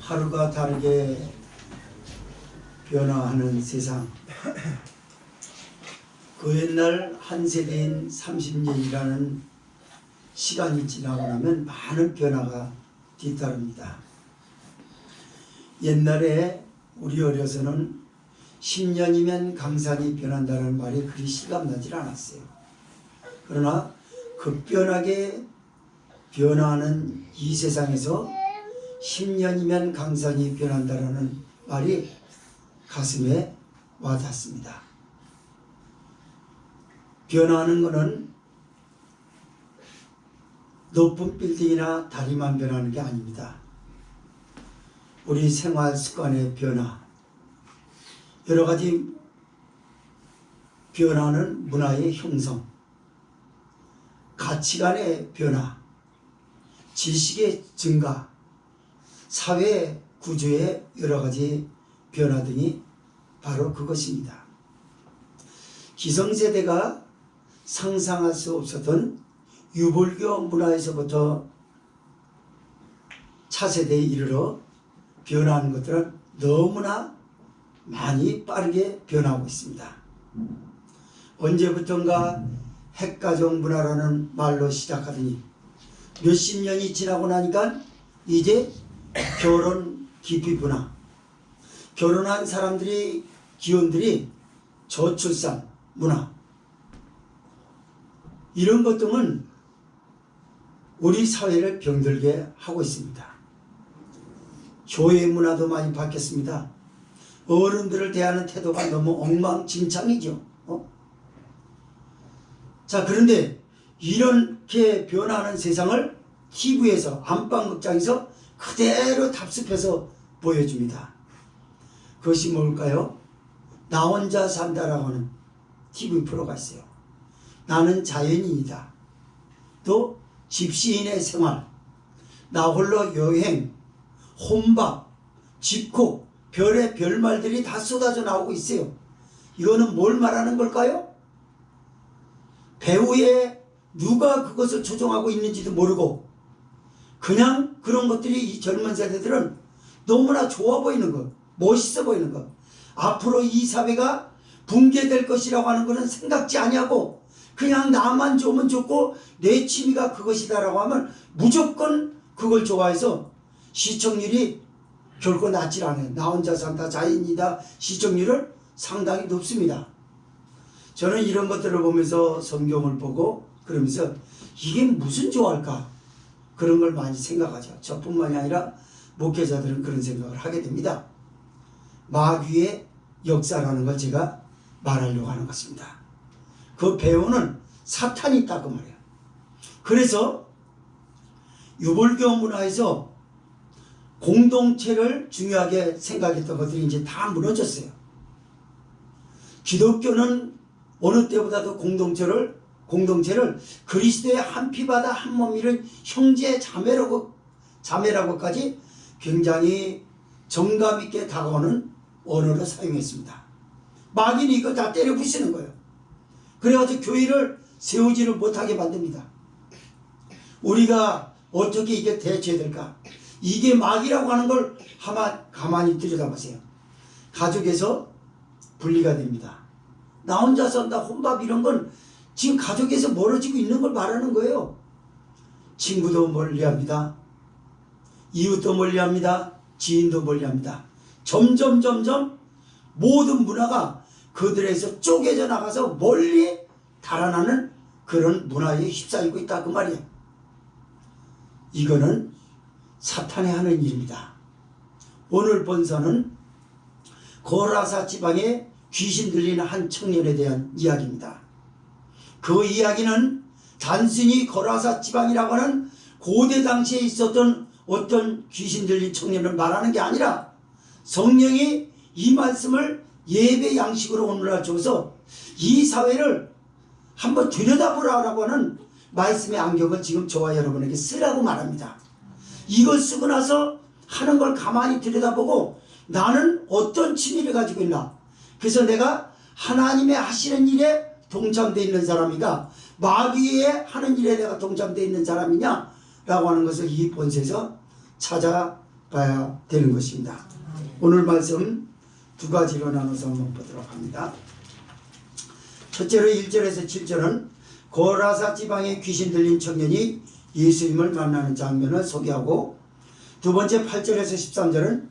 하루가 다르게 변화하는 세상. 그 옛날 한 세대인 30년이라는 시간이 지나고 나면 많은 변화가 뒤따릅니다. 옛날에 우리 어려서는 10년이면 강산이 변한다는 말이 그리 실감나질 않았어요. 그러나 급변하게 변화하는 이 세상에서 10년이면 강산이 변한다는 말이 가슴에 와닿습니다. 변화하는 것은 높은 빌딩이나 다리만 변하는 게 아닙니다. 우리 생활 습관의 변화, 여러 가지 변화는 문화의 형성, 가치관의 변화, 지식의 증가, 사회 구조의 여러 가지 변화 등이 바로 그것입니다. 기성세대가 상상할 수 없었던 유불교 문화에서부터 차세대에 이르러 변화하는 것들은 너무나 많이 빠르게 변하고 있습니다. 언제부턴가 핵가족 문화라는 말로 시작하더니 몇십 년이 지나고 나니까 이제 결혼 기피 문화, 결혼한 사람들이 기혼들이 저출산 문화, 이런 것 등은 우리 사회를 병들게 하고 있습니다. 교회 문화도 많이 바뀌었습니다. 어른들을 대하는 태도가 너무 엉망진창이죠. 자, 그런데 이렇게 변화하는 세상을 TV에서, 안방극장에서 그대로 답습해서 보여줍니다. 그것이 뭘까요? 나 혼자 산다라고 하는 TV 프로가 있어요. 나는 자연인이다. 또 집시인의 생활, 나 홀로 여행, 혼밥, 집콕, 별의 별말들이 다 쏟아져 나오고 있어요. 이거는 뭘 말하는 걸까요? 배우에 누가 그것을 조종하고 있는지도 모르고 그냥 그런 것들이 이 젊은 세대들은 너무나 좋아 보이는 것, 멋있어 보이는 것, 앞으로 이 사회가 붕괴될 것이라고 하는 것은 생각지 아니하고 그냥 나만 좋으면 좋고 내 취미가 그것이다라고 하면 무조건 그걸 좋아해서 시청률이 결코 낮지 않아요. 나 혼자 산다, 자연이다 시청률은 상당히 높습니다. 저는 이런 것들을 보면서 성경을 보고 그러면서 이게 무슨 좋아할까? 그런 걸 많이 생각하죠. 저뿐만이 아니라 목회자들은 그런 생각을 하게 됩니다. 마귀의 역사라는 걸 제가 말하려고 하는 것입니다. 그 배우는 사탄이 있다 그 말이에요. 그래서 유불교 문화에서 공동체를 중요하게 생각했던 것들이 이제 다 무너졌어요. 기독교는 어느 때보다도 공동체를 그리스도의 한 피바다 한 몸이를 형제 자매라고까지 굉장히 정감 있게 다가오는 언어를 사용했습니다. 마귀는 이거 다 때려 부시는 거예요. 그래가지고 교회를 세우지를 못하게 만듭니다. 우리가 어떻게 이게 대처해야 될까? 이게 마귀라고 하는 걸 가만히 들여다보세요. 가족에서 분리가 됩니다. 나 혼자 산다, 혼밥 이런 건 지금 가족에서 멀어지고 있는 걸 말하는 거예요. 친구도 멀리합니다. 이웃도 멀리합니다. 지인도 멀리합니다. 점점 모든 문화가 그들에서 쪼개져 나가서 멀리 달아나는 그런 문화에 휩싸이고 있다 그 말이에요. 이거는 사탄이 하는 일입니다. 오늘 본서는 고라사 지방에 귀신 들리는 한 청년에 대한 이야기입니다. 그 이야기는 단순히 고라사 지방이라고 하는 고대 당시에 있었던 어떤 귀신 들린 청년을 말하는 게 아니라 성령이 이 말씀을 예배 양식으로 오늘날 줘서 이 사회를 한번 들여다보라고 하는 말씀의 안경을 지금 저와 여러분에게 쓰라고 말합니다. 이걸 쓰고 나서 하는 걸 가만히 들여다보고 나는 어떤 취미를 가지고 있나, 그래서 내가 하나님의 하시는 일에 동참되어 있는 사람이가 마귀의 하는 일에 내가 동참되어 있는 사람이냐 라고 하는 것을 이 본서에서 봐야 되는 것입니다. 오늘 말씀 두 가지로 나눠서 한번 보도록 합니다. 첫째로 1절에서 7절은 고라사 지방에 귀신 들린 청년이 예수님을 만나는 장면을 소개하고, 두 번째 8절에서 13절은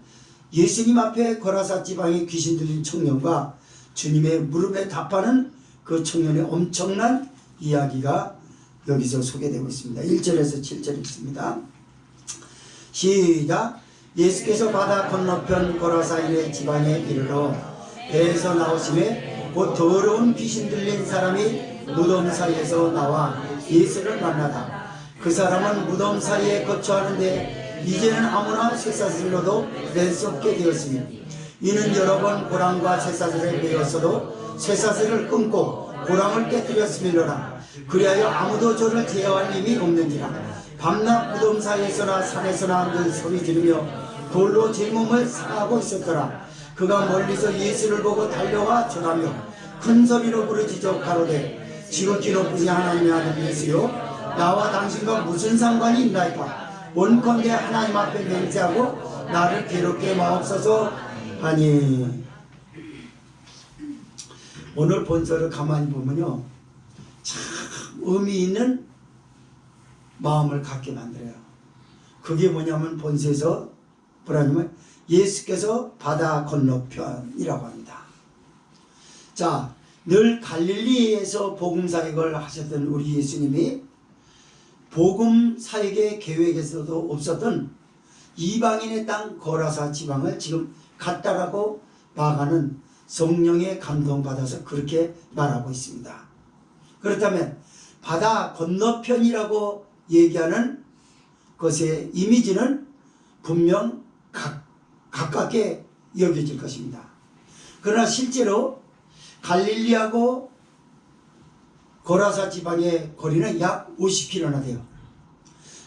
예수님 앞에 고라사 지방에 귀신 들린 청년과 주님의 무릎에 답하는 그 청년의 엄청난 이야기가 여기서 소개되고 있습니다. 1절에서 7절 읽습니다. 시작. 예수께서 바다 건너편 고라사인의 지방에 이르러 배에서 나오심에 곧 더러운 귀신 들린 사람이 무덤 사이에서 나와 예수를 만나다. 그 사람은 무덤 사이에 거처하는데 이제는 아무나 쇠사슬로도 낼 수 없게 되었으니, 이는 여러 번 고랑과 쇠사슬에 매였어도 쇠사슬을 끊고 고랑을 깨뜨렸음이로라. 그리하여 아무도 저를 제어할 힘이 없는지라. 밤낮 무덤 사이에서나 산에서나 늘 소리 지르며 돌로 제 몸을 상하고 있었더라. 그가 멀리서 예수를 보고 달려와 절하며 큰 소리로 부르짖어 가로되, 지극히 높으신 하나님의 아들 예수여, 나와 당신과 무슨 상관이 있나이까? 원컨대 하나님 앞에 맹세하고 나를 괴롭게 마옵소서 하니. 오늘 본서를 가만히 보면요, 참 의미 있는 마음을 갖게 만들어요. 그게 뭐냐면 본서에서 뭐라냐면 예수께서 바다 건너편이라고 합니다. 자, 늘 갈릴리에서 복음 사역을 하셨던 우리 예수님이 복음 사역의 계획에서도 없었던 이방인의 땅 고라사 지방을 지금 갔다라고 말하는 성령의 감동받아서 그렇게 말하고 있습니다. 그렇다면 바다 건너편이라고 얘기하는 것의 이미지는 분명 가깝게 여겨질 것입니다. 그러나 실제로 갈릴리하고 고라사 지방의 거리는 약 50km나 돼요.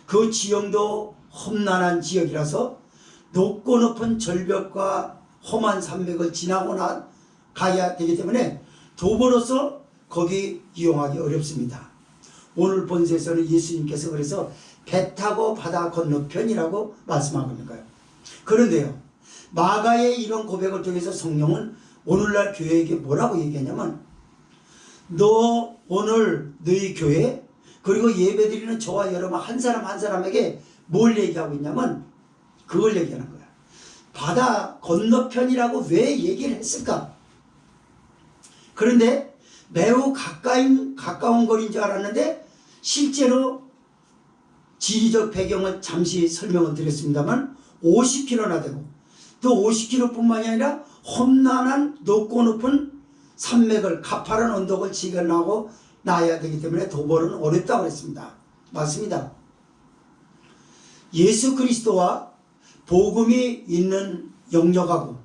그 지형도 험난한 지역이라서 높고 높은 절벽과 험한 산맥을 지나고 가야 되기 때문에 도보로서 거기 이용하기 어렵습니다. 오늘 본서에서는 예수님께서 그래서 배 타고 바다 건너편이라고 말씀하고 있는 거예요. 그런데요, 마가의 이런 고백을 통해서 성령은 오늘날 교회에게 뭐라고 얘기하냐면, 너 오늘 너희 교회 그리고 예배드리는 저와 여러분 한 사람 한 사람에게 뭘 얘기하고 있냐면 그걸 얘기하는 거야. 바다 건너편이라고 왜 얘기를 했을까? 그런데 매우 가까운 거리인 줄 알았는데 실제로 지리적 배경을 잠시 설명을 드렸습니다만 50km나 되고, 또 50km 뿐만이 아니라 험난한 높고 높은 산맥을 가파른 언덕을 지나고 나야 되기 때문에 도보는 어렵다고 했습니다. 맞습니다. 예수 그리스도와 복음이 있는 영역하고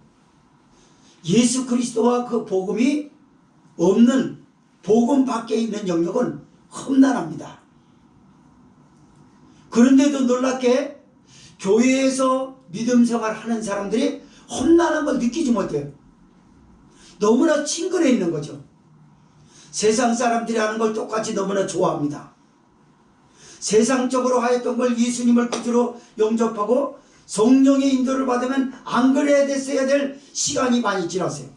예수 그리스도와 그 복음이 없는 복음 밖에 있는 영역은 험난합니다. 그런데도 놀랍게 교회에서 믿음 생활을 하는 사람들이 험난한 걸 느끼지 못해요. 너무나 친근해 있는 거죠. 세상 사람들이 하는 걸 똑같이 너무나 좋아합니다. 세상적으로 하였던 걸 예수님을 구주로 영접하고 성령의 인도를 받으면 안 그래야 됐어야 될 시간이 많이 지났어요.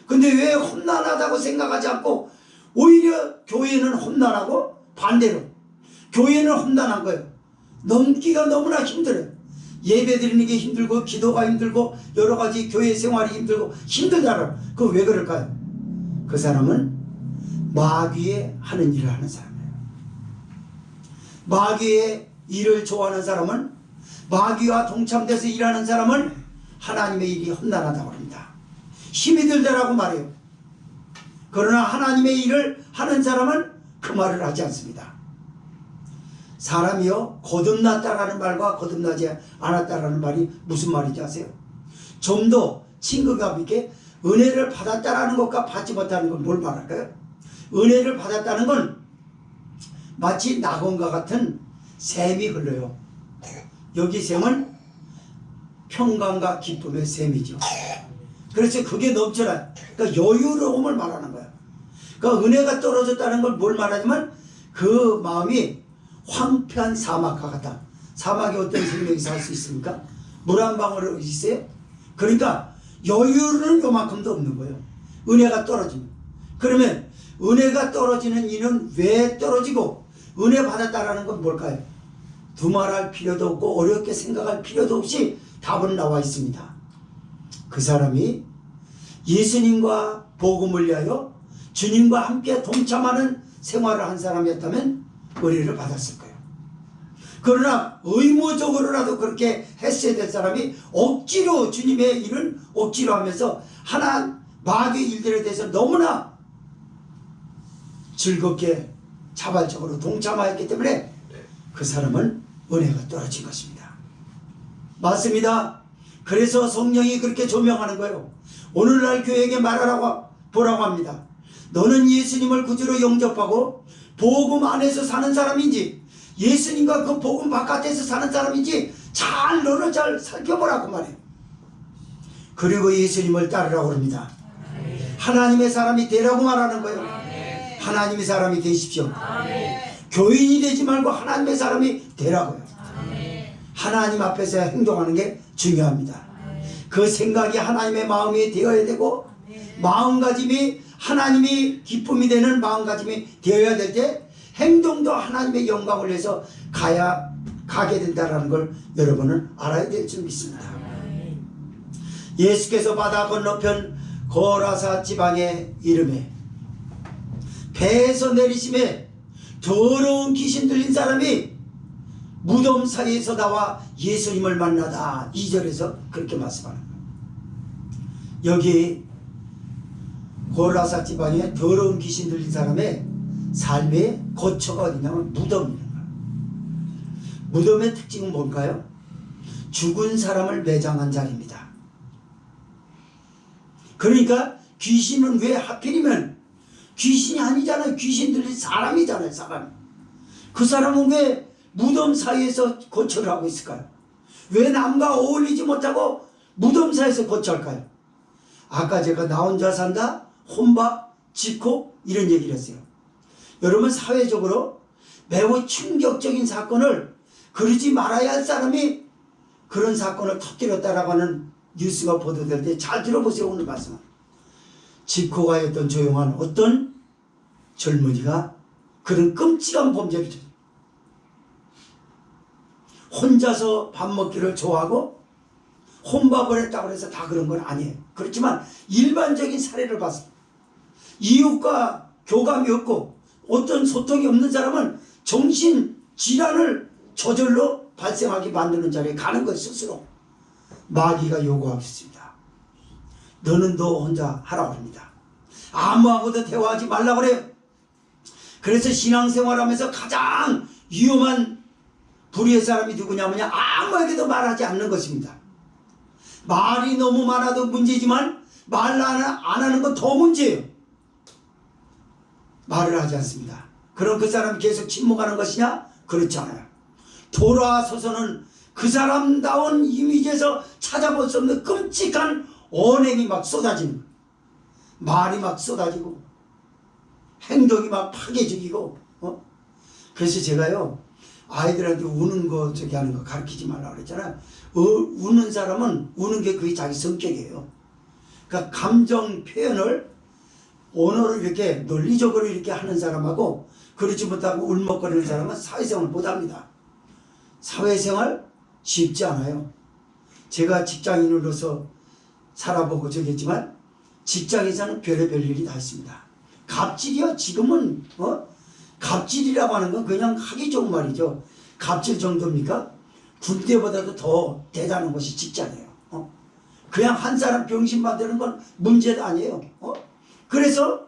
근데 왜 험난하다고 생각하지 않고 오히려 교회는 험난하고 반대로 교회는 험난한 거예요. 넘기가 너무나 힘들어요. 예배 드리는 게 힘들고 기도가 힘들고 여러 가지 교회 생활이 힘들고 힘들잖아요. 그거 왜 그럴까요? 그 사람은 마귀의 하는 일을 하는 사람이에요. 마귀의 일을 좋아하는 사람은, 마귀와 동참돼서 일하는 사람은 하나님의 일이 험난하다고 합니다. 힘이 들다라고 말해요. 그러나 하나님의 일을 하는 사람은 그 말을 하지 않습니다. 사람이요, 거듭났다라는 말과 거듭나지 않았다라는 말이 무슨 말인지 아세요? 좀 더 친근감 있게 은혜를 받았다라는 것과 받지 못하는 건 뭘 말할까요? 은혜를 받았다는 건 마치 낙원과 같은 샘이 흘러요. 여기 샘은 평강과 기쁨의 샘이죠. 그래서 그게 넘쳐나요. 그러니까 여유로움을 말하는 거야. 그러니까 은혜가 떨어졌다는 걸 뭘 말하냐면 그 마음이 황폐한 사막과 같다. 사막에 어떤 생명이 살 수 있습니까? 물 한 방울 있어요? 그러니까 여유는 요만큼도 없는 거예요. 은혜가 떨어지면. 그러면 은혜가 떨어지는 이는 왜 떨어지고 은혜 받았다라는 건 뭘까요? 두말할 필요도 없고 어렵게 생각할 필요도 없이 답은 나와 있습니다. 그 사람이 예수님과 복음을 위하여 주님과 함께 동참하는 생활을 한 사람이었다면 은혜를 받았을 거예요. 그러나 의무적으로라도 그렇게 했어야 될 사람이 억지로 주님의 일을 억지로 하면서 하나 마귀의 일들에 대해서 너무나 즐겁게 자발적으로 동참하였기 때문에 그 사람은 은혜가 떨어진 것입니다. 맞습니다. 그래서 성령이 그렇게 조명하는 거예요. 오늘날 교회에게 말하라고 보라고 합니다. 너는 예수님을 구주로 영접하고 복음 안에서 사는 사람인지 예수님과 그 복음 바깥에서 사는 사람인지 너를 잘 살펴보라고 말해요. 그리고 예수님을 따르라고 합니다. 하나님의 사람이 되라고 말하는 거예요. 하나님의 사람이 되십시오. 교인이 되지 말고 하나님의 사람이 되라고요. 하나님 앞에서 행동하는 게 중요합니다. 그 생각이 하나님의 마음이 되어야 되고 마음가짐이 하나님이 기쁨이 되는 마음가짐이 되어야 될 때 행동도 하나님의 영광을 위해서 가게 된다는 걸 여러분은 알아야 될 줄 믿습니다. 예수께서 바다 건너편 거라사 지방에 이름에 배에서 내리심에 더러운 귀신 들린 사람이 무덤 사이에서 나와 예수님을 만나다. 2절에서 그렇게 말씀하는 거예요. 여기 고라사 지방에 더러운 귀신 들린 사람의 삶의 거처가 어디냐면 무덤이라는 거예요. 무덤의 특징은 뭘까요? 죽은 사람을 매장한 자리입니다. 그러니까 귀신은 왜 하필이면 귀신이 아니잖아요. 귀신 들린 사람이잖아요. 사람. 그 사람은 왜 무덤 사이에서 거처를 하고 있을까요? 왜 남과 어울리지 못하고 무덤 사이에서 거처할까요? 아까 제가 나 혼자 산다, 혼밥, 집콕 이런 얘기를 했어요. 여러분 사회적으로 매우 충격적인 사건을 그러지 말아야 할 사람이 그런 사건을 터뜨렸다라고 하는 뉴스가 보도될 때 잘 들어보세요. 오늘 말씀. 집콕하였던 조용한 어떤 젊은이가 그런 끔찍한 범죄를 저질렀어요. 혼자서 밥 먹기를 좋아하고 혼밥을 했다고 해서 다 그런 건 아니에요. 그렇지만 일반적인 사례를 봤습니다. 이웃과 교감이 없고 어떤 소통이 없는 사람은 정신질환을 저절로 발생하게 만드는 자리에 가는 것 스스로. 마귀가 요구하겠습니다. 너는 너 혼자 하라고 합니다. 아무하고도 대화하지 말라고 그래요. 그래서 신앙생활하면서 가장 위험한 불의의 사람이 누구냐면 아무에게도 말하지 않는 것입니다. 말이 너무 많아도 문제지만 말 안 하는 건 더 문제예요. 말을 하지 않습니다. 그럼 그 사람이 계속 침묵하는 것이냐? 그렇지 않아요. 돌아서서는 그 사람다운 이미지에서 찾아볼 수 없는 끔찍한 언행이 막 쏟아지는 거예요. 말이 막 쏟아지고 행동이 막 파괴적이고 그래서 제가요 아이들한테 우는 거 저기 하는 거 가르치지 말라고 그랬잖아요. 우는 사람은 우는 게 그게 자기 성격이에요. 그러니까 감정 표현을 언어를 이렇게 논리적으로 이렇게 하는 사람하고 그렇지 못하고 울먹거리는 사람은 사회생활 못합니다. 사회생활 쉽지 않아요. 제가 직장인으로서 살아보고 저겠지만 직장에서는 별의별 일이 다 있습니다. 갑질이요. 지금은 갑질이라고 하는 건 그냥 하기 좋은 말이죠. 갑질 정도입니까? 군대보다도 더 대단한 것이 직장이에요. 그냥 한 사람 병신 만드는 건 문제도 아니에요. 그래서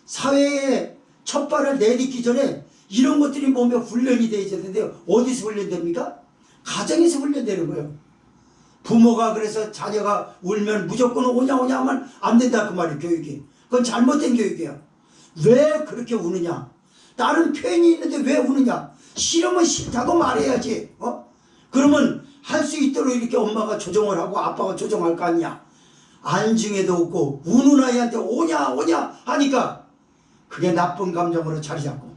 사회에 첫 발을 내딛기 전에 이런 것들이 몸에 훈련이 되어야 되는데요. 어디서 훈련됩니까? 가정에서 훈련되는 거예요. 부모가 그래서 자녀가 울면 무조건 오냐 하면 안 된다 그 말이에요. 교육이. 그건 잘못된 교육이에요. 왜 그렇게 우느냐? 다른 표현이 있는데 왜 우느냐? 싫으면 싫다고 말해야지. 그러면 할 수 있도록 이렇게 엄마가 조정을 하고 아빠가 조정할 거 아니냐? 안중에도 없고 우는 아이한테 오냐 하니까 그게 나쁜 감정으로 자리 잡고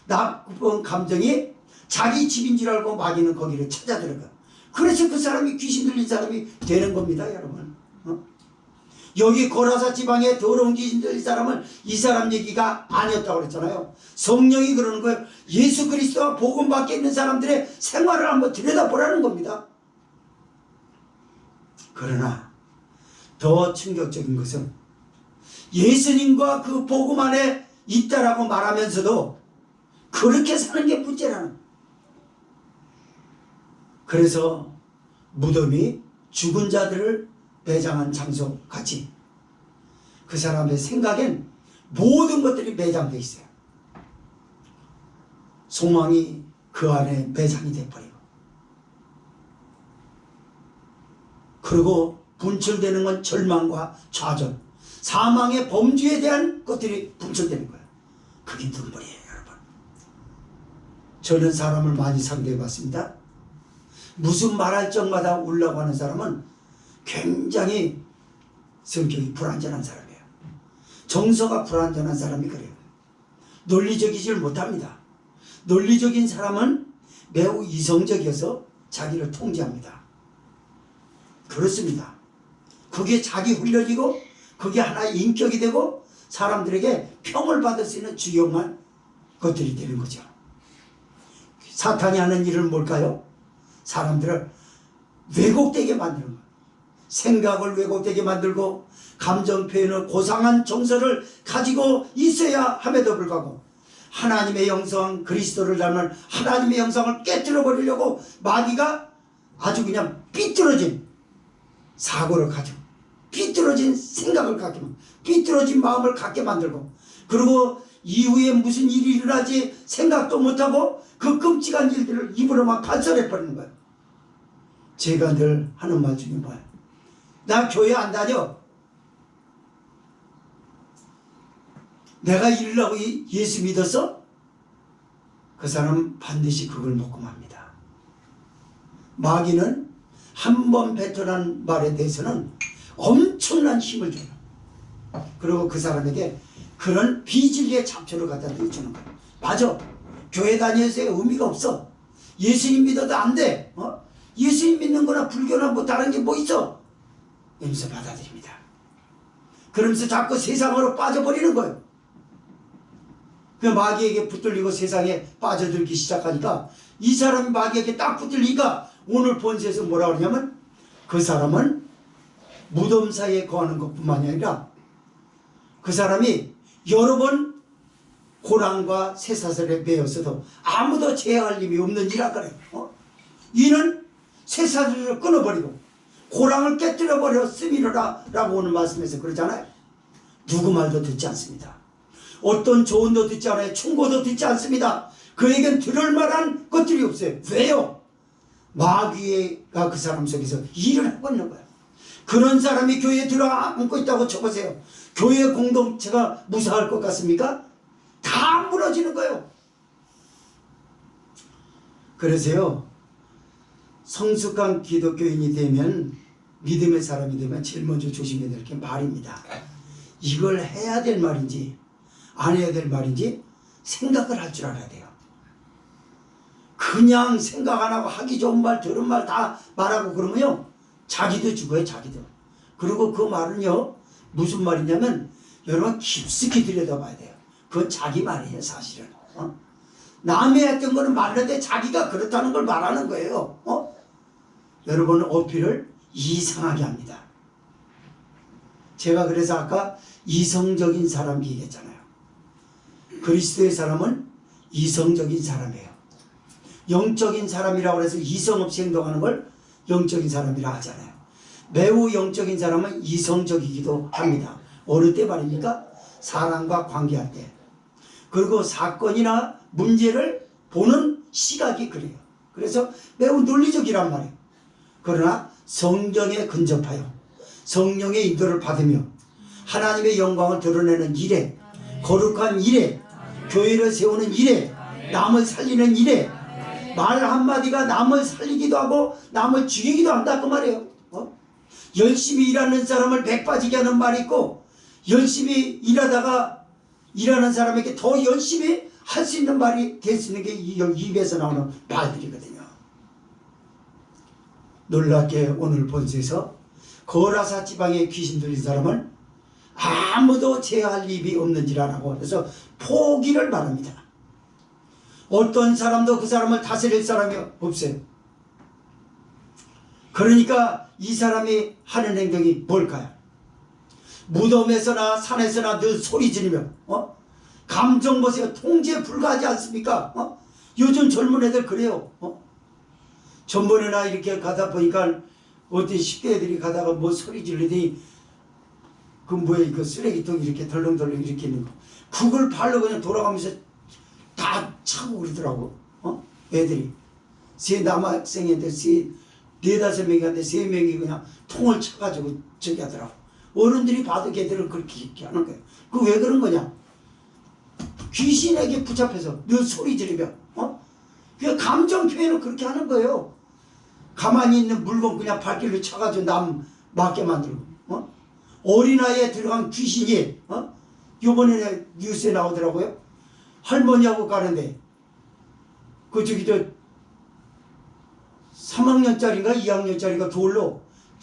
나쁜 감정이 자기 집인 줄 알고 마귀는 거기를 찾아들어가. 그래서 그 사람이 귀신 들린 사람이 되는 겁니다, 여러분. 여기 고라사 지방에 더러운 귀신 들린 사람은 이 사람 얘기가 아니었다고 그랬잖아요. 성령이 그러는 거예요. 예수 그리스도와 복음 밖에 있는 사람들의 생활을 한번 들여다보라는 겁니다. 그러나 더 충격적인 것은 예수님과 그 복음 안에 있다라고 말하면서도 그렇게 사는 게 문제라는. 그래서 무덤이 죽은 자들을 매장한 장소 같이 그 사람의 생각엔 모든 것들이 매장되어 있어요. 소망이 그 안에 매장이 돼버리고, 그리고 분출되는 건 절망과 좌절, 사망의 범주에 대한 것들이 분출되는 거예요. 그게 눈물이에요, 여러분. 저는 사람을 많이 상대해 봤습니다. 무슨 말할 적마다 울라고 하는 사람은 굉장히 성격이 불완전한 사람이에요. 정서가 불완전한 사람이 그래요. 논리적이질 못합니다. 논리적인 사람은 매우 이성적이어서 자기를 통제합니다. 그렇습니다. 그게 자기 훈련이고 그게 하나의 인격이 되고 사람들에게 평을 받을 수 있는 주요한 것들이 되는 거죠. 사탄이 하는 일은 뭘까요? 사람들을 왜곡되게 만드는 거예요. 생각을 왜곡되게 만들고 감정 표현을 고상한 정서를 가지고 있어야 함에도 불구하고 하나님의 형상, 그리스도를 닮은 하나님의 형상을 깨뜨려 버리려고 마귀가 아주 그냥 삐뚤어진 사고를 가지고 삐뚤어진 생각을 갖게 만들고 삐뚤어진 마음을 갖게 만들고, 그리고 이후에 무슨 일이 일어나지 생각도 못하고 그 끔찍한 일들을 입으로만 간섭해 버리는 거예요. 제가 늘 하는 말 중에 뭐예요? 나 교회 안 다녀. 내가 이러려고 예수 믿었어? 그 사람은 반드시 그걸 먹고 맙니다. 마귀는 한 번 뱉어난 말에 대해서는 엄청난 힘을 줘요. 그리고 그 사람에게 그런 비진리의 잡초를 갖다 주는 거예요. 맞아. 교회 다니면서 의미가 없어. 예수님 믿어도 안 돼. 예수님 믿는 거나 불교나 뭐 다른 게 뭐 있어? 이러면서 받아들입니다. 그러면서 자꾸 세상으로 빠져버리는 거예요. 그 마귀에게 붙들리고 세상에 빠져들기 시작하니까 이 사람이 마귀에게 딱 붙들리니까 오늘 본세에서 뭐라 그러냐면 그 사람은 무덤 사이에 거하는 것뿐만이 아니라 그 사람이 여러 번 고랑과 쇠사슬에 매였어도 아무도 제어할 힘이 없는 이라 그래요. 이는 쇠사슬을 끊어버리고 고랑을 깨뜨려버렸음이로라 라고 오늘 말씀에서 그러잖아요. 누구 말도 듣지 않습니다. 어떤 조언도 듣지 않아요. 충고도 듣지 않습니다. 그에겐 들을 만한 것들이 없어요. 왜요? 마귀가 그 사람 속에서 일을 하고 있는 거예요. 그런 사람이 교회에 들어앉고 있다고 쳐보세요. 교회 공동체가 무사할 것 같습니까? 다 무너지는 거예요. 그래서요, 성숙한 기독교인이 되면, 믿음의 사람이 되면 제일 먼저 조심해야 될 게 말입니다. 이걸 해야 될 말인지 안 해야 될 말인지 생각을 할 줄 알아야 돼요. 그냥 생각 안 하고 하기 좋은 말 들은 말 다 말하고 그러면요 자기도 죽어요. 자기도. 그리고 그 말은요 무슨 말이냐면 여러분 깊숙이 들여다봐야 돼요. 그건 자기 말이에요. 사실은. 남이 했던 거는 맞는데 자기가 그렇다는 걸 말하는 거예요. 여러분 어필을 이상하게 합니다. 제가 그래서 아까 이성적인 사람 얘기했잖아요. 그리스도의 사람은 이성적인 사람이에요. 영적인 사람이라고 해서 이성 없이 행동하는 걸 영적인 사람이라 하잖아요. 매우 영적인 사람은 이성적이기도 합니다. 어느 때 말입니까? 사람과 관계할 때. 그리고 사건이나 문제를 보는 시각이 그래요. 그래서 매우 논리적이란 말이에요. 그러나 성경에 근접하여 성령의 인도를 받으며 하나님의 영광을 드러내는 일에, 거룩한 일에, 교회를 세우는 일에, 남을 살리는 일에, 말 한마디가 남을 살리기도 하고 남을 죽이기도 한다 그 말이에요. 열심히 일하는 사람을 백 빠지게 하는 말이 있고, 열심히 일하다가 일하는 사람에게 더 열심히 할 수 있는 말이 될 수 있는 게 이 입에서 나오는 말들이거든요. 놀랍게 오늘 본서에서 거라사 지방에 귀신 들린 사람을 아무도 제어할 입이 없는지라라고 해서 포기를 말합니다. 어떤 사람도 그 사람을 다스릴 사람이 없어요. 그러니까 이 사람이 하는 행동이 뭘까요? 무덤에서나 산에서나 늘 소리 지르며 감정 보세요. 통제에 불과하지 않습니까? 요즘 젊은 애들 그래요. 전번에나 이렇게 가다 보니까 어떤 10대들이 가다가 뭐 소리 지르더니 그 뭐야 그 쓰레기통 이렇게 덜렁덜렁 이렇게 있는 거 그걸 발로 그냥 돌아가면서 다 차고 그러더라고. 애들이 세 남학생인데 네다섯 명이 갔는데 세 명이 그냥 통을 차가지고 저기 하더라고. 어른들이 봐도 걔들을 그렇게 하는 거예요. 그 왜 그런 거냐? 귀신에게 붙잡혀서 늘 소리 지르며 그 감정 표현을 그렇게 하는 거예요. 가만히 있는 물건 그냥 발길로 차가지고 남 맞게 만들고 어린아이에 들어간 귀신이 요번에 뉴스에 나오더라고요. 할머니하고 가는데 그 저기 저 3학년짜리인가 2학년짜리가 돌로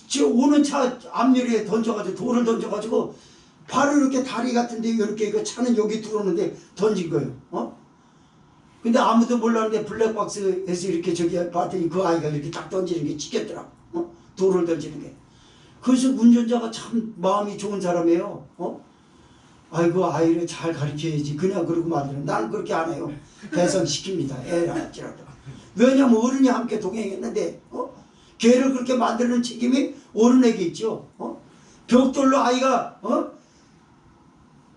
저 오는 차 앞유리에 던져가지고 돌을 던져가지고 바로 이렇게 다리 같은데 이렇게 이거 차는 여기 들어오는데 던진 거예요. 근데 아무도 몰랐는데 블랙박스에서 이렇게 저기 봤더니 그 아이가 이렇게 딱 던지는 게 찍혔더라고. 돌을 던지는 게. 그래서 운전자가 참 마음이 좋은 사람이에요. 아이고 아이를 잘 가르쳐야지. 그냥 그러고 말들은 나는 그렇게 안 해요. 배선시킵니다. 애랄지라도. 왜냐면 어른이 함께 동행했는데 걔를 그렇게 만드는 책임이 어른에게 있죠. 벽돌로 아이가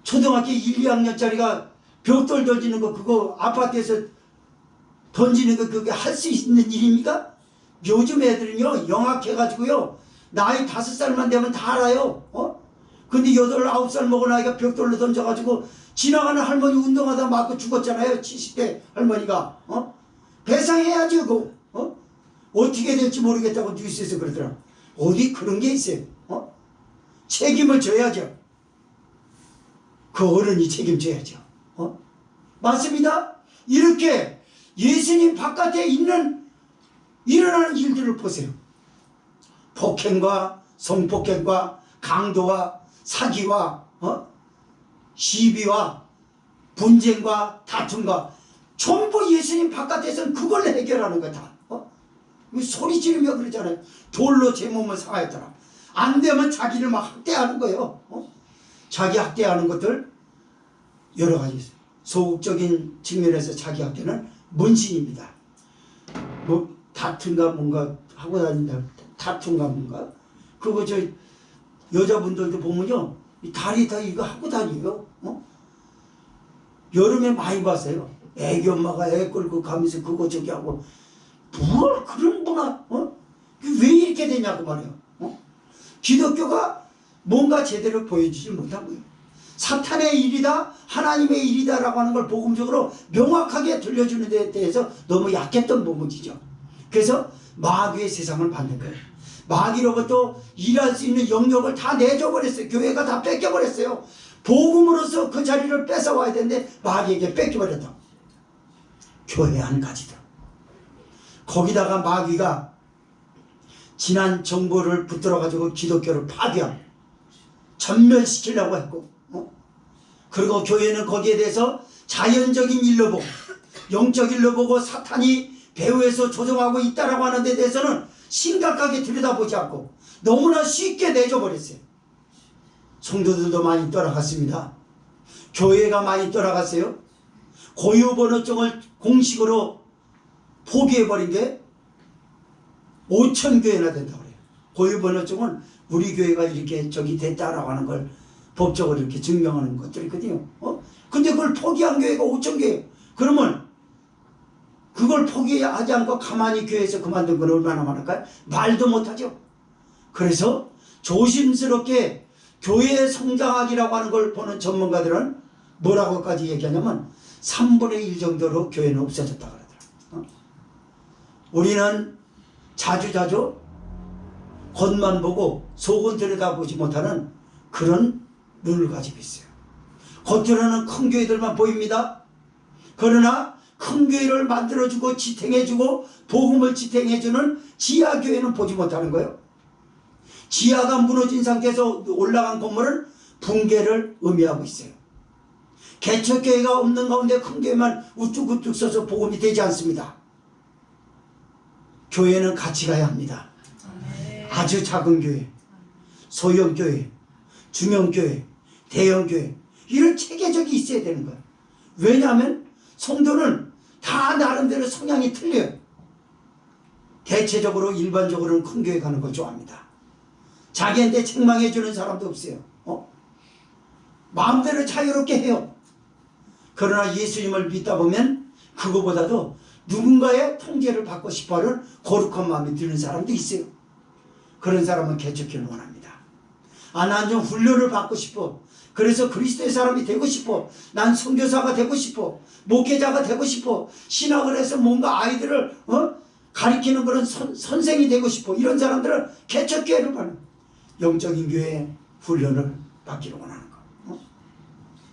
초등학교 1, 2학년짜리가 벽돌 던지는 거 그거 아파트에서 던지는 거 그게 할 수 있는 일입니까? 요즘 애들은요 영악해가지고요 나이 5살만 되면 다 알아요. 근데 8, 9살 먹은 아이가 벽돌로 던져가지고 지나가는 할머니 운동하다 맞고 죽었잖아요. 70대 할머니가. 배상해야지 그거. 어떻게 될지 모르겠다고 뉴스에서 그러더라. 어디 그런 게 있어요. 책임을 져야죠. 그 어른이 책임져야죠. 맞습니다. 이렇게 예수님 바깥에 있는 일어나는 일들을 보세요. 폭행과 성폭행과 강도와 사기와 시비와 분쟁과 다툼과 전부 예수님 바깥에서는 그걸 해결하는 거다. 소리 지르며 그러잖아요. 돌로 제 몸을 상하였더라. 안 되면 자기를 막 학대하는 거예요. 자기 학대하는 것들 여러 가지 있어요. 소극적인 측면에서 자기 학대는 문신입니다. 뭐 다툼가 뭔가 하고 다닌다. 다툼가 뭔가 그거 저 여자분들도 보면요 다리 다 이거 하고 다녀요. 여름에 많이 봤어요. 애기 엄마가 애 끌고 가면서 그거 저기 하고 뭘 그런 문화 왜 이렇게 되냐고 말이에요. 기독교가 뭔가 제대로 보여주지 못한 거예요. 사탄의 일이다 하나님의 일이다라고 하는 걸 복음적으로 명확하게 들려주는 데 대해서 너무 약했던 부분이죠. 그래서 마귀의 세상을 받는 거예요. 마귀로부터 일할 수 있는 영역을 다 내줘버렸어요. 교회가 다 뺏겨버렸어요. 복음으로서 그 자리를 뺏어와야 되는데 마귀에게 뺏겨버렸다. 교회 안까지도. 거기다가 마귀가 지난 정보를 붙들어가지고 기독교를 파괴하고 전멸시키려고 했고 그리고 교회는 거기에 대해서 자연적인 일로 보고 영적 일로 보고 사탄이 배후에서 조종하고 있다라고 하는 데 대해서는 심각하게 들여다보지 않고 너무나 쉽게 내줘버렸어요. 성도들도 많이 떠나갔습니다. 교회가 많이 떠나갔어요. 고유번호증을 공식으로 포기해버린 게 5,000교회나 된다고 그래요. 고유번호증은 우리 교회가 이렇게 저기 됐다라고 하는 걸 법적으로 이렇게 증명하는 것들이거든요. 근데 그걸 포기한 교회가 5,000교회. 그러면 그걸 포기하지 않고 가만히 교회에서 그만둔 건 얼마나 많을까요? 말도 못하죠. 그래서 조심스럽게 교회의 성장학이라고 하는 걸 보는 전문가들은 뭐라고까지 얘기하냐면 3분의 1 정도로 교회는 없어졌다 그러더라고요. 우리는 자주자주 겉만 보고 속은 들여다보지 못하는 그런 눈을 가지고 있어요. 겉으로는 큰 교회들만 보입니다. 그러나 그 큰 교회를 만들어주고 지탱해주고 복음을 지탱해주는 지하교회는 보지 못하는 거예요. 지하가 무너진 상태에서 올라간 건물은 붕괴를 의미하고 있어요. 개척교회가 없는 가운데 큰 교회만 우뚝우뚝 서서 복음이 되지 않습니다. 교회는 같이 가야 합니다. 아주 작은 교회, 소형교회, 중형교회, 대형교회, 이런 체계적이 있어야 되는 거예요. 왜냐하면 성도는 다 나름대로 성향이 틀려요. 대체적으로 일반적으로는 큰 교회 가는 걸 좋아합니다. 자기한테 책망해 주는 사람도 없어요. 마음대로 자유롭게 해요. 그러나 예수님을 믿다 보면 그거보다도 누군가의 통제를 받고 싶어하는 거룩한 마음이 드는 사람도 있어요. 그런 사람은 개척교회를 원합니다. 난 좀 훈련을 받고 싶어. 그래서 그리스도의 사람이 되고 싶어. 난 선교사가 되고 싶어. 목회자가 되고 싶어. 신학을 해서 뭔가 아이들을 가리키는 그런 선생이 되고 싶어. 이런 사람들은 개척교회를 받는, 영적인 교회의 훈련을 받기를 원하는 거.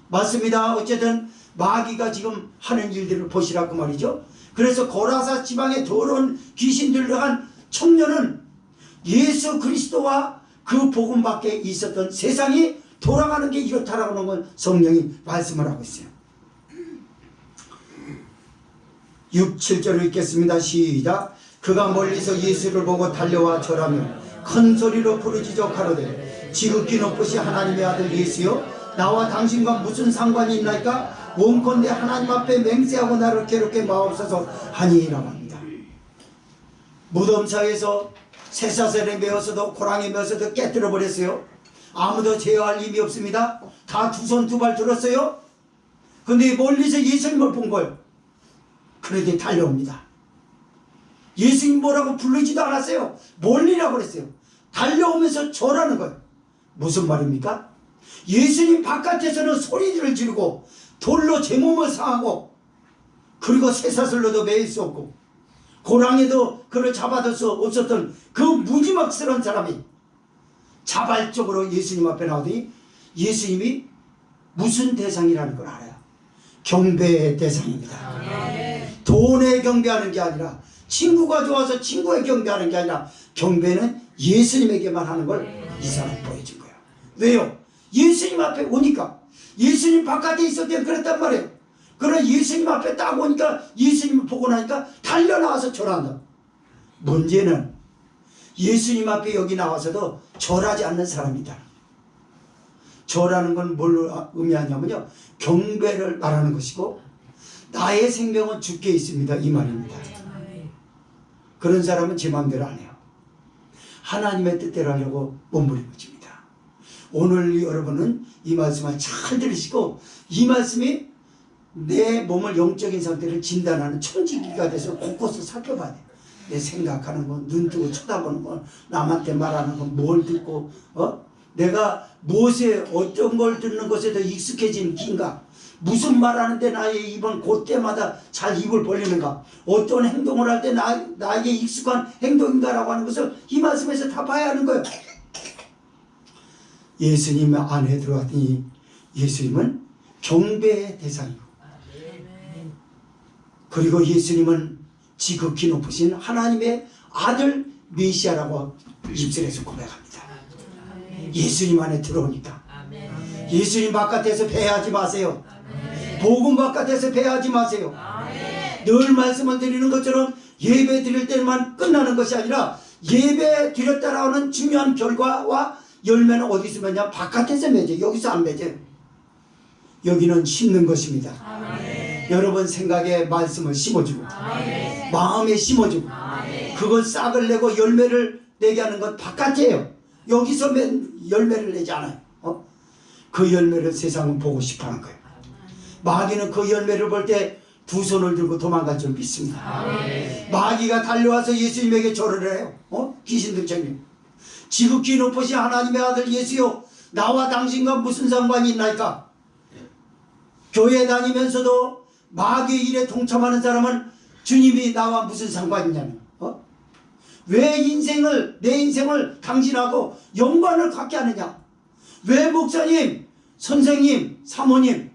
맞습니다. 어쨌든 마귀가 지금 하는 일들을 보시라고 말이죠. 그래서 고라사 지방에 더러운 귀신 들어간 청년은 예수 그리스도와 그 복음 밖에 있었던 세상이 돌아가는 게 이렇다라고 하는 건 성령이 말씀을 하고 있어요. 6, 7절을 읽겠습니다. 시작. 그가 멀리서 예수를 보고 달려와 절하며 큰 소리로 부르짖어 가로되 지극히 높으신 하나님의 아들 예수여, 나와 당신과 무슨 상관이 있나이까? 원컨대 하나님 앞에 맹세하고 나를 괴롭게 마옵소서 하니라고 합니다. 무덤 사이에서 쇠사슬에 메어서도 고랑에 메어서도 깨뜨려 버렸어요. 아무도 제어할 힘이 없습니다. 다 두 손 두 발 들었어요. 근데 멀리서 예수님을 본 거예요. 그런데 달려옵니다. 예수님 뭐라고 부르지도 않았어요. 멀리라고 그랬어요. 달려오면서 절하는 거예요. 무슨 말입니까? 예수님 바깥에서는 소리를 지르고 돌로 제 몸을 상하고, 그리고 쇠사슬로도 매일 수 없고 고랑에도 그를 잡아둘 수 없었던 그 무지막스러운 사람이 자발적으로 예수님 앞에 나오더니 예수님이 무슨 대상이라는 걸 알아요. 경배의 대상입니다. 돈에 경배하는 게 아니라, 친구가 좋아서 친구에 경배하는 게 아니라, 경배는 예수님에게만 하는 걸 이 사람이 보여준 거예요. 왜요? 예수님 앞에 오니까. 예수님 바깥에 있을 때 그랬단 말이에요. 그러나 예수님 앞에 딱 오니까, 예수님을 보고 나니까 달려나와서 절한다. 문제는 예수님 앞에 여기 나와서도 절하지 않는 사람이다. 절하는 건 뭘 의미하냐면요, 경배를 말하는 것이고, 나의 생명은 주께 있습니다, 이 말입니다. 그런 사람은 제 마음대로 안 해요. 하나님의 뜻대로 하려고 몸부림칩니다. 오늘 여러분은 이 말씀을 잘 들으시고, 이 말씀이 내 몸을 영적인 상태를 진단하는 청지기가 돼서 곳곳을 살펴봐야 돼요. 내 생각하는 거, 눈 뜨고 쳐다보는 거, 남한테 말하는 거, 뭘 듣고, 내가 무엇에, 어떤 걸 듣는 것에 더 익숙해진 기인가, 무슨 말하는데 나의 입은 그때마다 잘 입을 벌리는가, 어떤 행동을 할 때 나에게 익숙한 행동인가라고 하는 것을 이 말씀에서 다 봐야 하는 거예요. 예수님 안에 들어왔더니 예수님은 경배의 대상이고, 그리고 예수님은 지극히 높으신 하나님의 아들 메시아라고 입술에서 고백합니다. 예수님 안에 들어오니까. 예수님 바깥에서 배회하지 마세요. 복음 바깥에서 배회하지 마세요. 늘 말씀을 드리는 것처럼 예배 드릴 때만 끝나는 것이 아니라, 예배 드렸다라고 하는 중요한 결과와 열매는 어디서 맺냐? 바깥에서 맺어요. 여기서 안 맺어요. 여기는 심는 것입니다. 여러분 생각에 말씀을 심어주고, 마음에 심어주고, 그걸 싹을 내고 열매를 내게 하는 건 바깥이에요. 여기서 열매를 내지 않아요. 그 열매를 세상은 보고 싶어하는 거예요. 마귀는 그 열매를 볼 때 두 손을 들고 도망갈 줄 믿습니다. 마귀가 달려와서 예수님에게 절을 해요. 귀신들처럼. 지극히 높으신 하나님의 아들 예수여, 나와 당신과 무슨 상관이 있나이까? 교회 다니면서도 마귀의 일에 동참하는 사람은 주님이 나와 무슨 상관이 있냐는, 왜 내 인생을 당신하고 연관을 갖게 하느냐? 왜 목사님, 선생님, 사모님,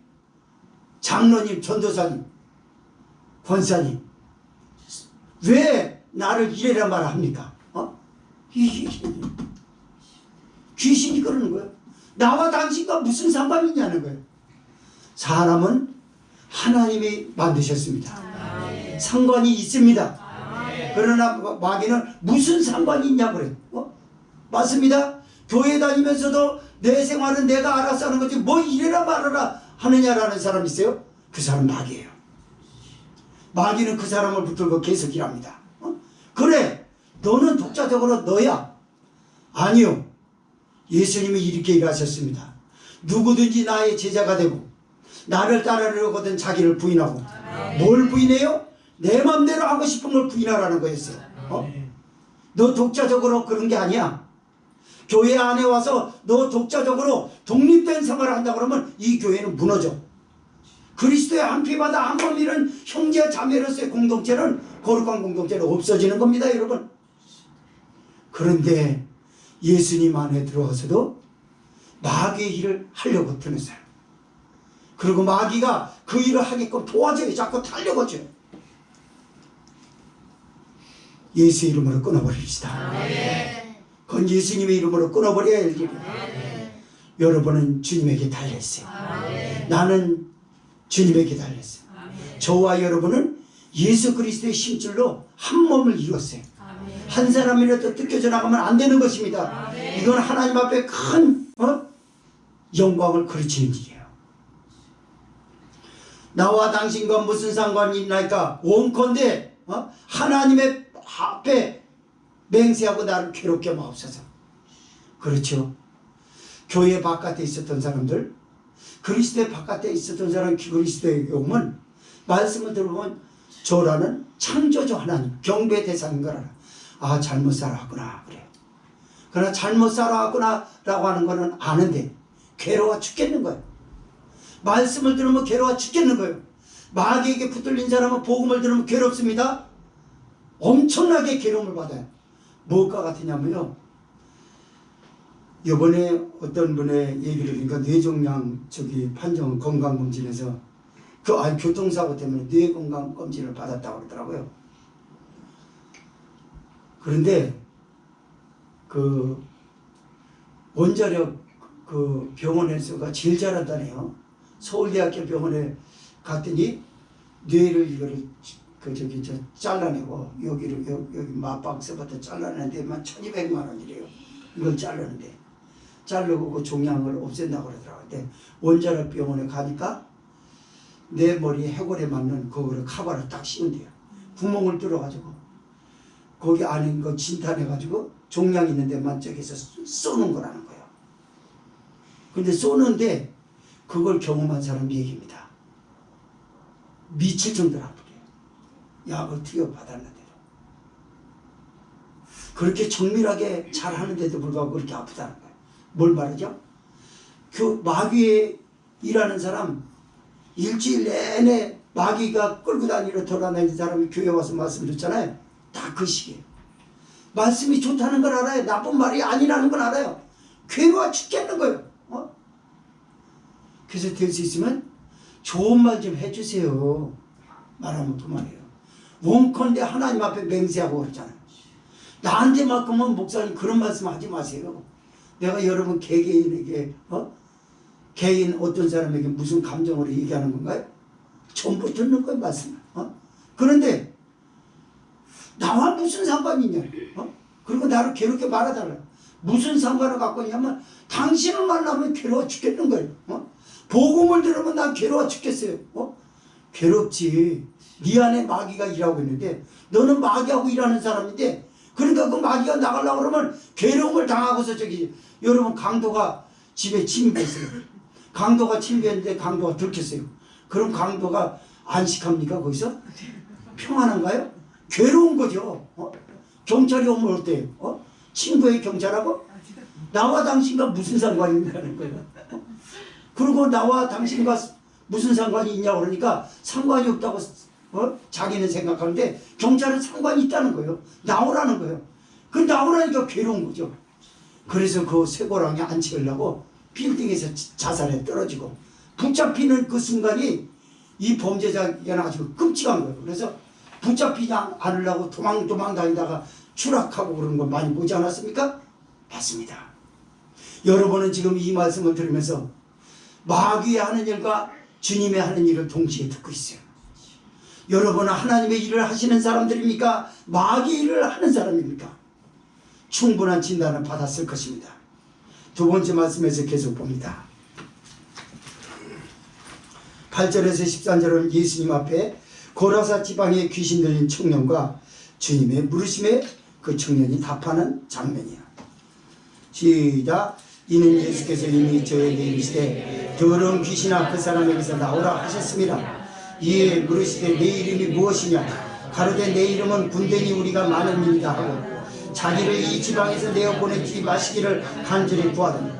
장로님, 전도사님, 권사님 왜 나를 이래라 말아 합니까? 귀신이 그러는 거예요. 나와 당신과 무슨 상관이 있냐는 거예요. 사람은 하나님이 만드셨습니다. 상관이 있습니다. 그러나 마귀는 무슨 상관이 있냐 그래요. 맞습니다. 교회 다니면서도 내 생활은 내가 알아서 하는 거지 뭐 이래라 말아라 하느냐라는 사람 있어요? 그 사람 마귀예요. 마귀는 그 사람을 붙들고 계속 일합니다. 그래 너는 독자적으로 너야. 아니요. 예수님이 이렇게 일하셨습니다. 누구든지 나의 제자가 되고 나를 따르려거든 자기를 부인하고. 뭘 부인해요? 내 맘대로 하고 싶은 걸 부인하라는 거였어요. 너 독자적으로 그런 게 아니야. 교회 안에 와서 너 독자적으로 독립된 생활을 한다 그러면 이 교회는 무너져. 그리스도의 한 피바다 한 몸이란 형제 자매로서의 공동체는 거룩한 공동체는 없어지는 겁니다, 여러분. 그런데 예수님 안에 들어와서도 마귀의 일을 하려고 드는 사람. 그리고 마귀가 그 일을 하게끔 도와줘요. 자꾸 타려고 줘요. 예수 이름으로 끊어버립시다. 그건 예수님의 이름으로 끊어버려야 할 일이에요. 여러분은 주님에게 달려있어요. 나는 주님에게 달렸어요. 저와 여러분은 예수 그리스도의 힘줄로 한 몸을 이루었어요. 한 사람이라도 뜯겨져 나가면 안 되는 것입니다. 이건 하나님 앞에 큰 영광을 그르치는 일이에요. 나와 당신과 무슨 상관이 있나이까? 원컨대 하나님의 앞에 맹세하고 나를 괴롭게 마옵소서. 그렇죠. 교회 바깥에 있었던 사람들, 그리스도의 바깥에 있었던 사람, 그리스도의 오면 말씀을 들어보면 저라는 창조주 하나님 경배 대상인 걸 알아. 아 잘못 살아왔구나 그래요. 그러나 잘못 살아왔구나 라고 하는 거는 아는데 괴로워 죽겠는 거예요. 말씀을 들으면 괴로워 죽겠는 거예요. 마귀에게 붙들린 사람은 복음을 들으면 괴롭습니다. 엄청나게 괴로움을 받아요. 무엇과 같으냐면요, 이번에 어떤 분의 얘기를 들으니까 뇌종양 판정 건강검진에서 교통사고 때문에 뇌건강검진을 받았다고 그러더라고요. 그런데 그 원자력 그 병원에서가 제일 잘한다네요. 서울대학교 병원에 갔더니 뇌를 이거를 잘라내고 여기를 여기 마박스부터 잘라내는 데만 1200만 원이래요. 이걸 자르는데 자르고 그 종양을 없앤다고 그러더라고요. 근데 원자력 병원에 가니까 내 머리에 해골에 맞는 그거를 카바를 딱 씌운대요. 구멍을 뚫어가지고 거기 안에 거 진탄해가지고 종양 있는 데만 저기서 쏘는 거라는 거예요. 근데 쏘는데 그걸 경험한 사람 얘기입니다. 미칠 정도로 아프대요. 약을 투여받았는데도. 그렇게 정밀하게 잘하는데도 불구하고 그렇게 아프다는 거예요. 뭘 말하죠? 그 마귀에 일하는 사람, 일주일 내내 마귀가 끌고 다니러 돌아다니는 사람이 교회 와서 말씀 듣잖아요. 다 그 시기예요. 말씀이 좋다는 걸 알아요. 나쁜 말이 아니라는 걸 알아요. 괴로워 죽겠는 거예요. 그래서 될 수 있으면 좋은 말 좀 해주세요. 말하면 그만해요. 원컨대 하나님 앞에 맹세하고 그러잖아요. 나한테만큼은 목사님 그런 말씀 하지 마세요. 내가 여러분 개개인에게 개인 어떤 사람에게 무슨 감정으로 얘기하는 건가요? 전부 듣는 거예요 말씀을. 그런데 나와 무슨 상관이 있냐. 그리고 나를 괴롭게 말하달라. 무슨 상관을 갖고 있냐면 당신을 만나면 괴로워 죽겠는 거예요. 복음을 들으면 난 괴로워 죽겠어요. 괴롭지. 네 안에 마귀가 일하고 있는데 너는 마귀하고 일하는 사람인데, 그러니까 그 마귀가 나가려고 그러면 괴로움을 당하고서 여러분 강도가 집에 침입했어요. 강도가 침입했는데 강도가 들켰어요. 그럼 강도가 안식합니까 거기서? 평안한가요? 괴로운 거죠. 경찰이 오면 어때요? 친구의 경찰하고? 나와 당신과 무슨 상관이 있냐는 거예요. 그리고 나와 당신과 무슨 상관이 있냐고 그러니까 상관이 없다고 자기는 생각하는데 경찰은 상관이 있다는 거예요. 나오라는 거예요. 그 나오라니까 괴로운 거죠. 그래서 그 쇠고랑에 앉히려고 빌딩에서 자살에 떨어지고 붙잡히는 그 순간이 이 범죄자에게는 아주 끔찍한 거예요. 그래서 붙잡히지 않으려고 도망 다니다가 추락하고 그러는 거 많이 보지 않았습니까? 맞습니다. 여러분은 지금 이 말씀을 들으면서 마귀의 하는 일과 주님의 하는 일을 동시에 듣고 있어요. 여러분은 하나님의 일을 하시는 사람들입니까? 마귀의 일을 하는 사람입니까? 충분한 진단을 받았을 것입니다. 두 번째 말씀에서 계속 봅니다. 8절에서 13절은 예수님 앞에 고라사 지방에 귀신 들린 청년과 주님의 물으심에 그 청년이 답하는 장면이야. 시작. 이는 예수께서 이미 저에게 이르시되 더러운 귀신아 그 사람에게서 나오라 하셨습니다. 이에 물으시되 내 이름이 무엇이냐? 가로되 내 이름은 군대니 우리가 많은 민이다 하고 자기를 이 지방에서 내어 보내지 마시기를 간절히 구하더니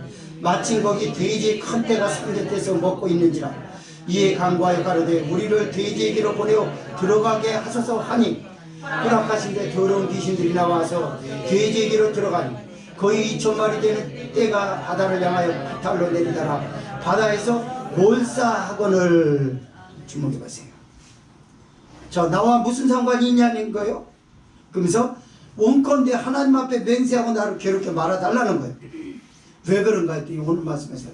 마침 거기 돼지의 큰 떼가 삼겹돼서 먹고 있는지라. 이에 간구하여 가로되 우리를 돼지에게로 보내어 들어가게 하소서 하니 허락하신데 더러운 귀신들이 나와서 돼지에게로 들어가니 거의 2,000마리 되는 떼가 바다를 향하여 달로 내리다가 바다에서 몰사하거늘. 주목해 보세요. 자, 나와 무슨 상관이 있냐는 거예요. 그러면서 원컨대 하나님 앞에 맹세하고 나를 괴롭게 말아달라는 거예요. 왜 그런가 했더니 오늘 말씀에서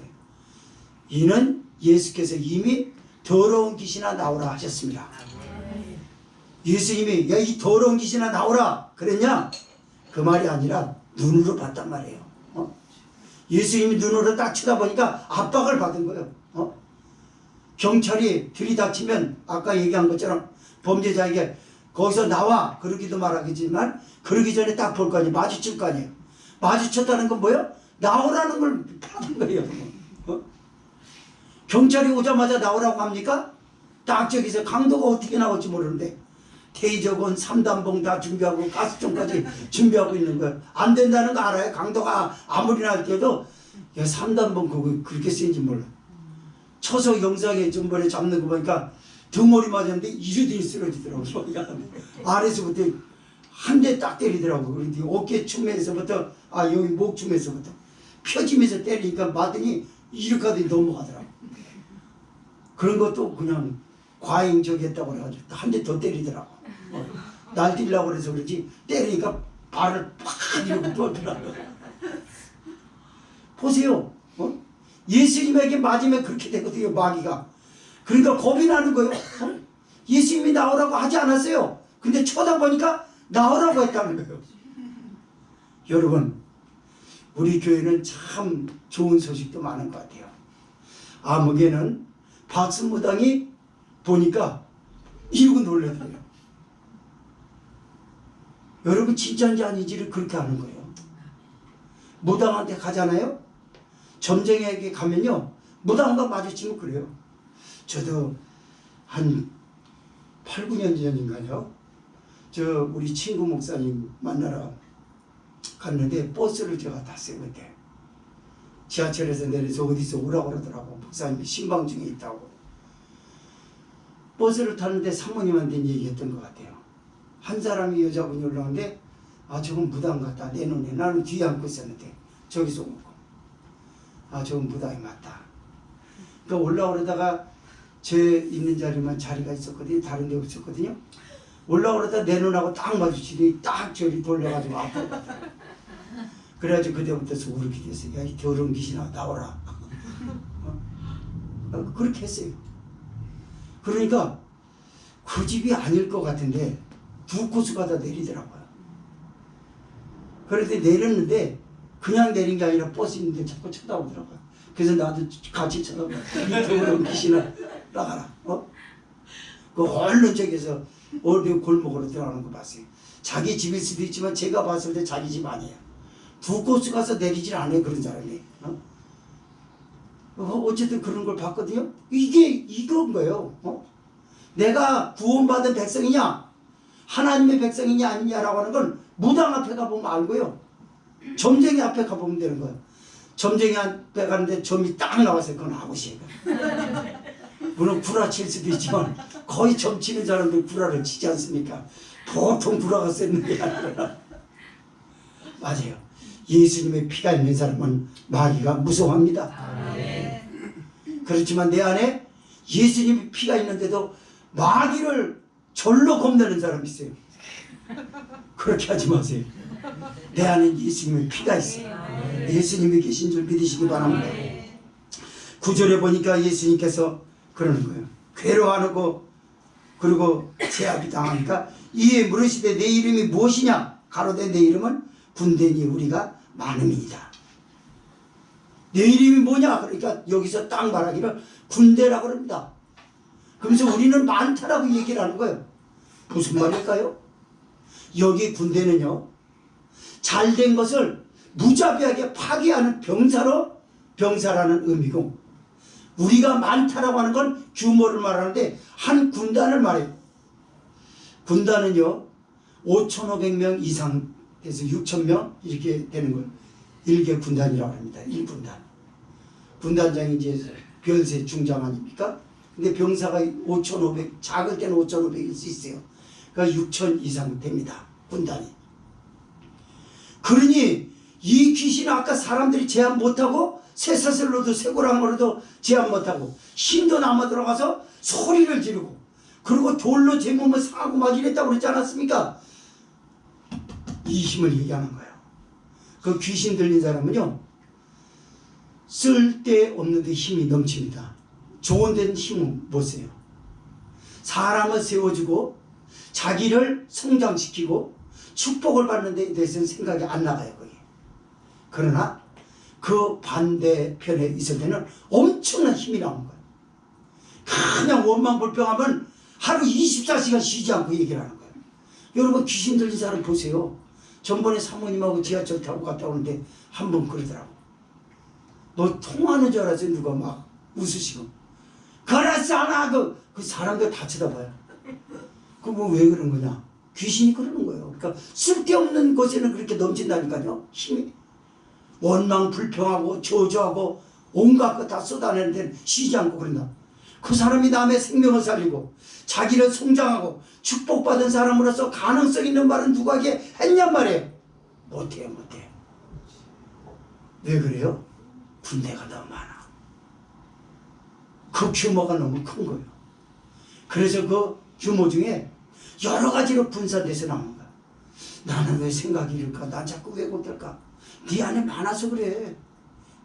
이는 예수께서 이미 더러운 귀신아 나오라 하셨습니다. 예수님이 야 이 더러운 귀신아 나오라 그랬냐? 그 말이 아니라 눈으로 봤단 말이에요. 예수님이 눈으로 딱 쳐다보니까 압박을 받은 거예요. 경찰이 들이닥치면 아까 얘기한 것처럼 범죄자에게 거기서 나와 그러기도 말하겠지만 그러기 전에 딱 볼 거 아니에요. 마주칠 거 아니에요. 마주쳤다는 건 뭐예요? 나오라는 걸 받은 거예요. 경찰이 오자마자 나오라고 합니까? 딱 저기서 강도가 어떻게 나올지 모르는데 대적원 3단봉 다 준비하고 가스총까지 준비하고 있는 거예요. 안 된다는 거 알아요. 강도가 아무리 날 때도 야 3단봉 그거 그렇게 센지 몰라. 쳐서 영상에 전번에 잡는 거 보니까 등머리 맞았는데 이러더니 쓰러지더라고요. 아래서부터 한 대 딱 때리더라고. 그런데 어깨 춤에서부터 여기 목 춤에서부터 펴지면서 때리니까 맞더니 이렇게 하더니 넘어가더라고. 그런 것도 그냥 과잉 저기 했다고 그래가지고 한 대 더 때리더라고. 날뛰려고 그래서 그렇지 때리니까 발을 팍 이러고 뻗더라고. 보세요. 예수님에게 맞으면 그렇게 되거든요. 마귀가. 그러니까 겁이 나는 거예요. 예수님이 나오라고 하지 않았어요. 근데 쳐다보니까 나오라고 했다는 거예요. 여러분 우리 교회는 참 좋은 소식도 많은 것 같아요. 암흑에는 박수무당이 보니까 이러고 놀래더래요. 여러분 진짜인지 아닌지를 그렇게 하는 거예요. 무당한테 가잖아요. 점쟁이에게 가면요 무당과 마주치면 그래요. 저도 한 8, 9년 전인가요 저 우리 친구 목사님 만나러 갔는데 버스를 제가 탔어요. 그때 지하철에서 내려서 어디서 오라고 그러더라고. 목사님이 신방 중에 있다고. 버스를 탔는데 사모님한테 얘기했던 것 같아요. 한 사람이 여자분이 올라오는데 저건 무당 같다 내 눈에. 나는 뒤에 앉고 있었는데 저기서 오고 저건 무당이 맞다. 그러니까 올라오려다가 제 있는 자리만 자리가 있었거든요. 다른 데 없었거든요. 올라오려다 내 눈하고 딱 마주치더니 딱 저리 돌려가지고 앞으로 갔다. 그래가지고 그때부터 우르게 됐어요. 야 이 더러운 귀신아 나오라. 그렇게 했어요. 그러니까 그 집이 아닐 것 같은데 두 코스가 다 내리더라고요. 그런데 내렸는데 그냥 내린 게 아니라 버스 있는데 자꾸 쳐다보더라고요. 그래서 나도 같이 쳐다봐. 이 더러운 귀신아 나가라. 그 얼른 저기서 어디 골목으로 들어가는 거 봤어요. 자기 집일 수도 있지만 제가 봤을 때 자기 집 아니에요. 두 코스 가서 내리질 않아요. 그런 사람이. 어쨌든 그런 걸 봤거든요. 이게 이건 거예요. 내가 구원받은 백성이냐 하나님의 백성이냐 아니냐라고 하는 건 무당 앞에 가보면 알고요. 점쟁이 앞에 가보면 되는 거예요. 점쟁이 앞에 가는데 점이 딱 나와서 그건 아웃이에요. 물론 구라칠 수도 있지만 거의 점 치는 사람들 구라를 치지 않습니까? 보통 구라가 쓰는 게 아니라. 맞아요. 예수님의 피가 있는 사람은 마귀가 무서워합니다. 그렇지만 내 안에 예수님의 피가 있는데도 마귀를 절로 겁내는 사람이 있어요. 그렇게 하지 마세요. 내 안에 예수님의 피가 있어요. 예수님이 계신 줄 믿으시기 바랍니다. 9절에 보니까 예수님께서 그러는 거예요. 괴로워하고 그리고 제압이 당하니까 이에 물으시되 내 이름이 무엇이냐? 가로되 내 이름은 군대니 우리가 많음이니이다. 내 이름이 뭐냐? 그러니까 여기서 딱 말하기를 군대라고 합니다. 그러면서 우리는 많다라고 얘기를 하는 거예요. 무슨 말일까요? 여기 군대는요, 잘된 것을 무자비하게 파괴하는 병사라는 의미고, 우리가 많다라고 하는 건 규모를 말하는데 한 군단을 말해요. 군단은요 5,500명 이상 돼서 6,000명 이렇게 되는 걸 1개 군단이라고 합니다. 1군단. 군단장이 이제 별세 중장 아닙니까? 근데 병사가 5,500, 작을 때는 5,500일 수 있어요. 그러니까 6,000 이상 됩니다. 군단이. 그러니 이 귀신은 아까 사람들이 제압 못하고 쇠사슬로도 쇠고랑으로도 제압 못하고 힘도 남아 들어가서 소리를 지르고 그리고 돌로 제 몸을 상하고 막 이랬다고 그러지 않았습니까? 이 힘을 얘기하는 거예요. 그 귀신 들린 사람은요 쓸데없는 데 힘이 넘칩니다. 좋은 데는 힘은 못 써요. 사람을 세워주고 자기를 성장시키고 축복을 받는 데 대해서는 생각이 안 나가요. 거기. 그러나 그 반대편에 있을 때는 엄청난 힘이 나오는 거예요. 그냥 원망불평하면 하루 24시간 쉬지 않고 얘기를 하는 거예요. 여러분 귀신 들린 사람 보세요. 전번에 사모님하고 지하철 타고 갔다 오는데 한 번 그러더라고. 너 통하는 줄 알았어. 누가 막 웃으시고. 그랬잖아. 그 사람들 다 쳐다봐요. 그거 왜 그런 거냐. 귀신이 그러는 거예요. 그러니까 쓸데없는 곳에는 그렇게 넘친다니까요. 힘이. 원망 불평하고 저주하고 온갖 것 다 쏟아내는 데는 쉬지 않고 그런다. 그 사람이 남의 생명을 살리고 자기를 성장하고 축복받은 사람으로서 가능성 있는 말은 누구에게 했냔 말이에요. 못해요. 못해요. 왜 그래요? 군대가 너무 많아. 그 규모가 너무 큰 거예요. 그래서 그 규모 중에 여러 가지로 분산돼서 나오는 거야. 나는 왜 생각이 이럴까? 난 자꾸 왜 못할까? 네 안에 많아서 그래.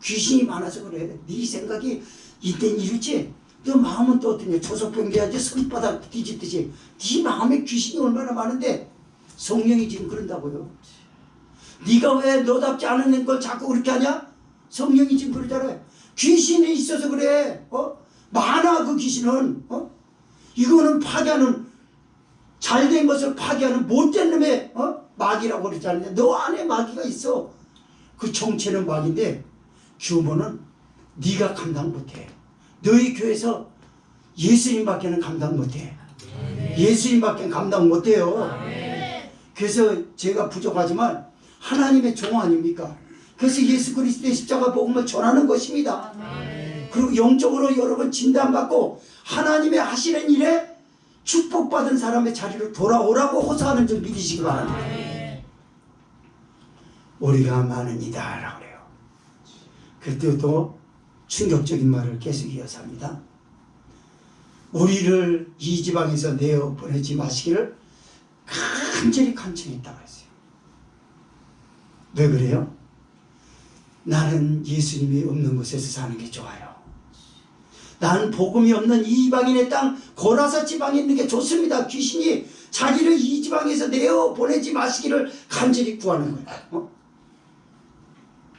귀신이 많아서 그래. 네 생각이 이땐 이렇지. 너 마음은 또 어떠냐. 조석병 돼야지 손바닥 뒤집듯이. 네 마음에 귀신이 얼마나 많은데 성령이 지금 그런다고요. 네가 왜 너답지 않은 걸 자꾸 그렇게 하냐? 성령이 지금 그러잖아요. 귀신이 있어서 그래. 많아 그 귀신은. 이거는 파괴하는 잘된 것을 파괴하는 못된 놈의 마귀라고 그러잖아요. 너 안에 마귀가 있어. 그 정체는 마귀인데 규모는 네가 감당 못해. 너희 교회에서 예수님밖에는 감당 못해. 예수님밖에 감당 못해요. 그래서 제가 부족하지만 하나님의 종 아닙니까? 그래서 예수 그리스도의 십자가 복음을 전하는 것입니다. 그리고 영적으로 여러분 진단받고 하나님의 하시는 일에 축복받은 사람의 자리로 돌아오라고 호소하는 줄 믿으시기 바랍니다. 우리가 많으니다 라고 그래요. 그때도 충격적인 말을 계속 이어서 합니다. 우리를 이 지방에서 내어 보내지 마시기를 간절히 간청했다고 했어요. 왜 그래요? 나는 예수님이 없는 곳에서 사는 게 좋아요. 나는 복음이 없는 이 이방인의 땅 고라사 지방에 있는 게 좋습니다. 귀신이 자기를 이 지방에서 내어 보내지 마시기를 간절히 구하는 거예요.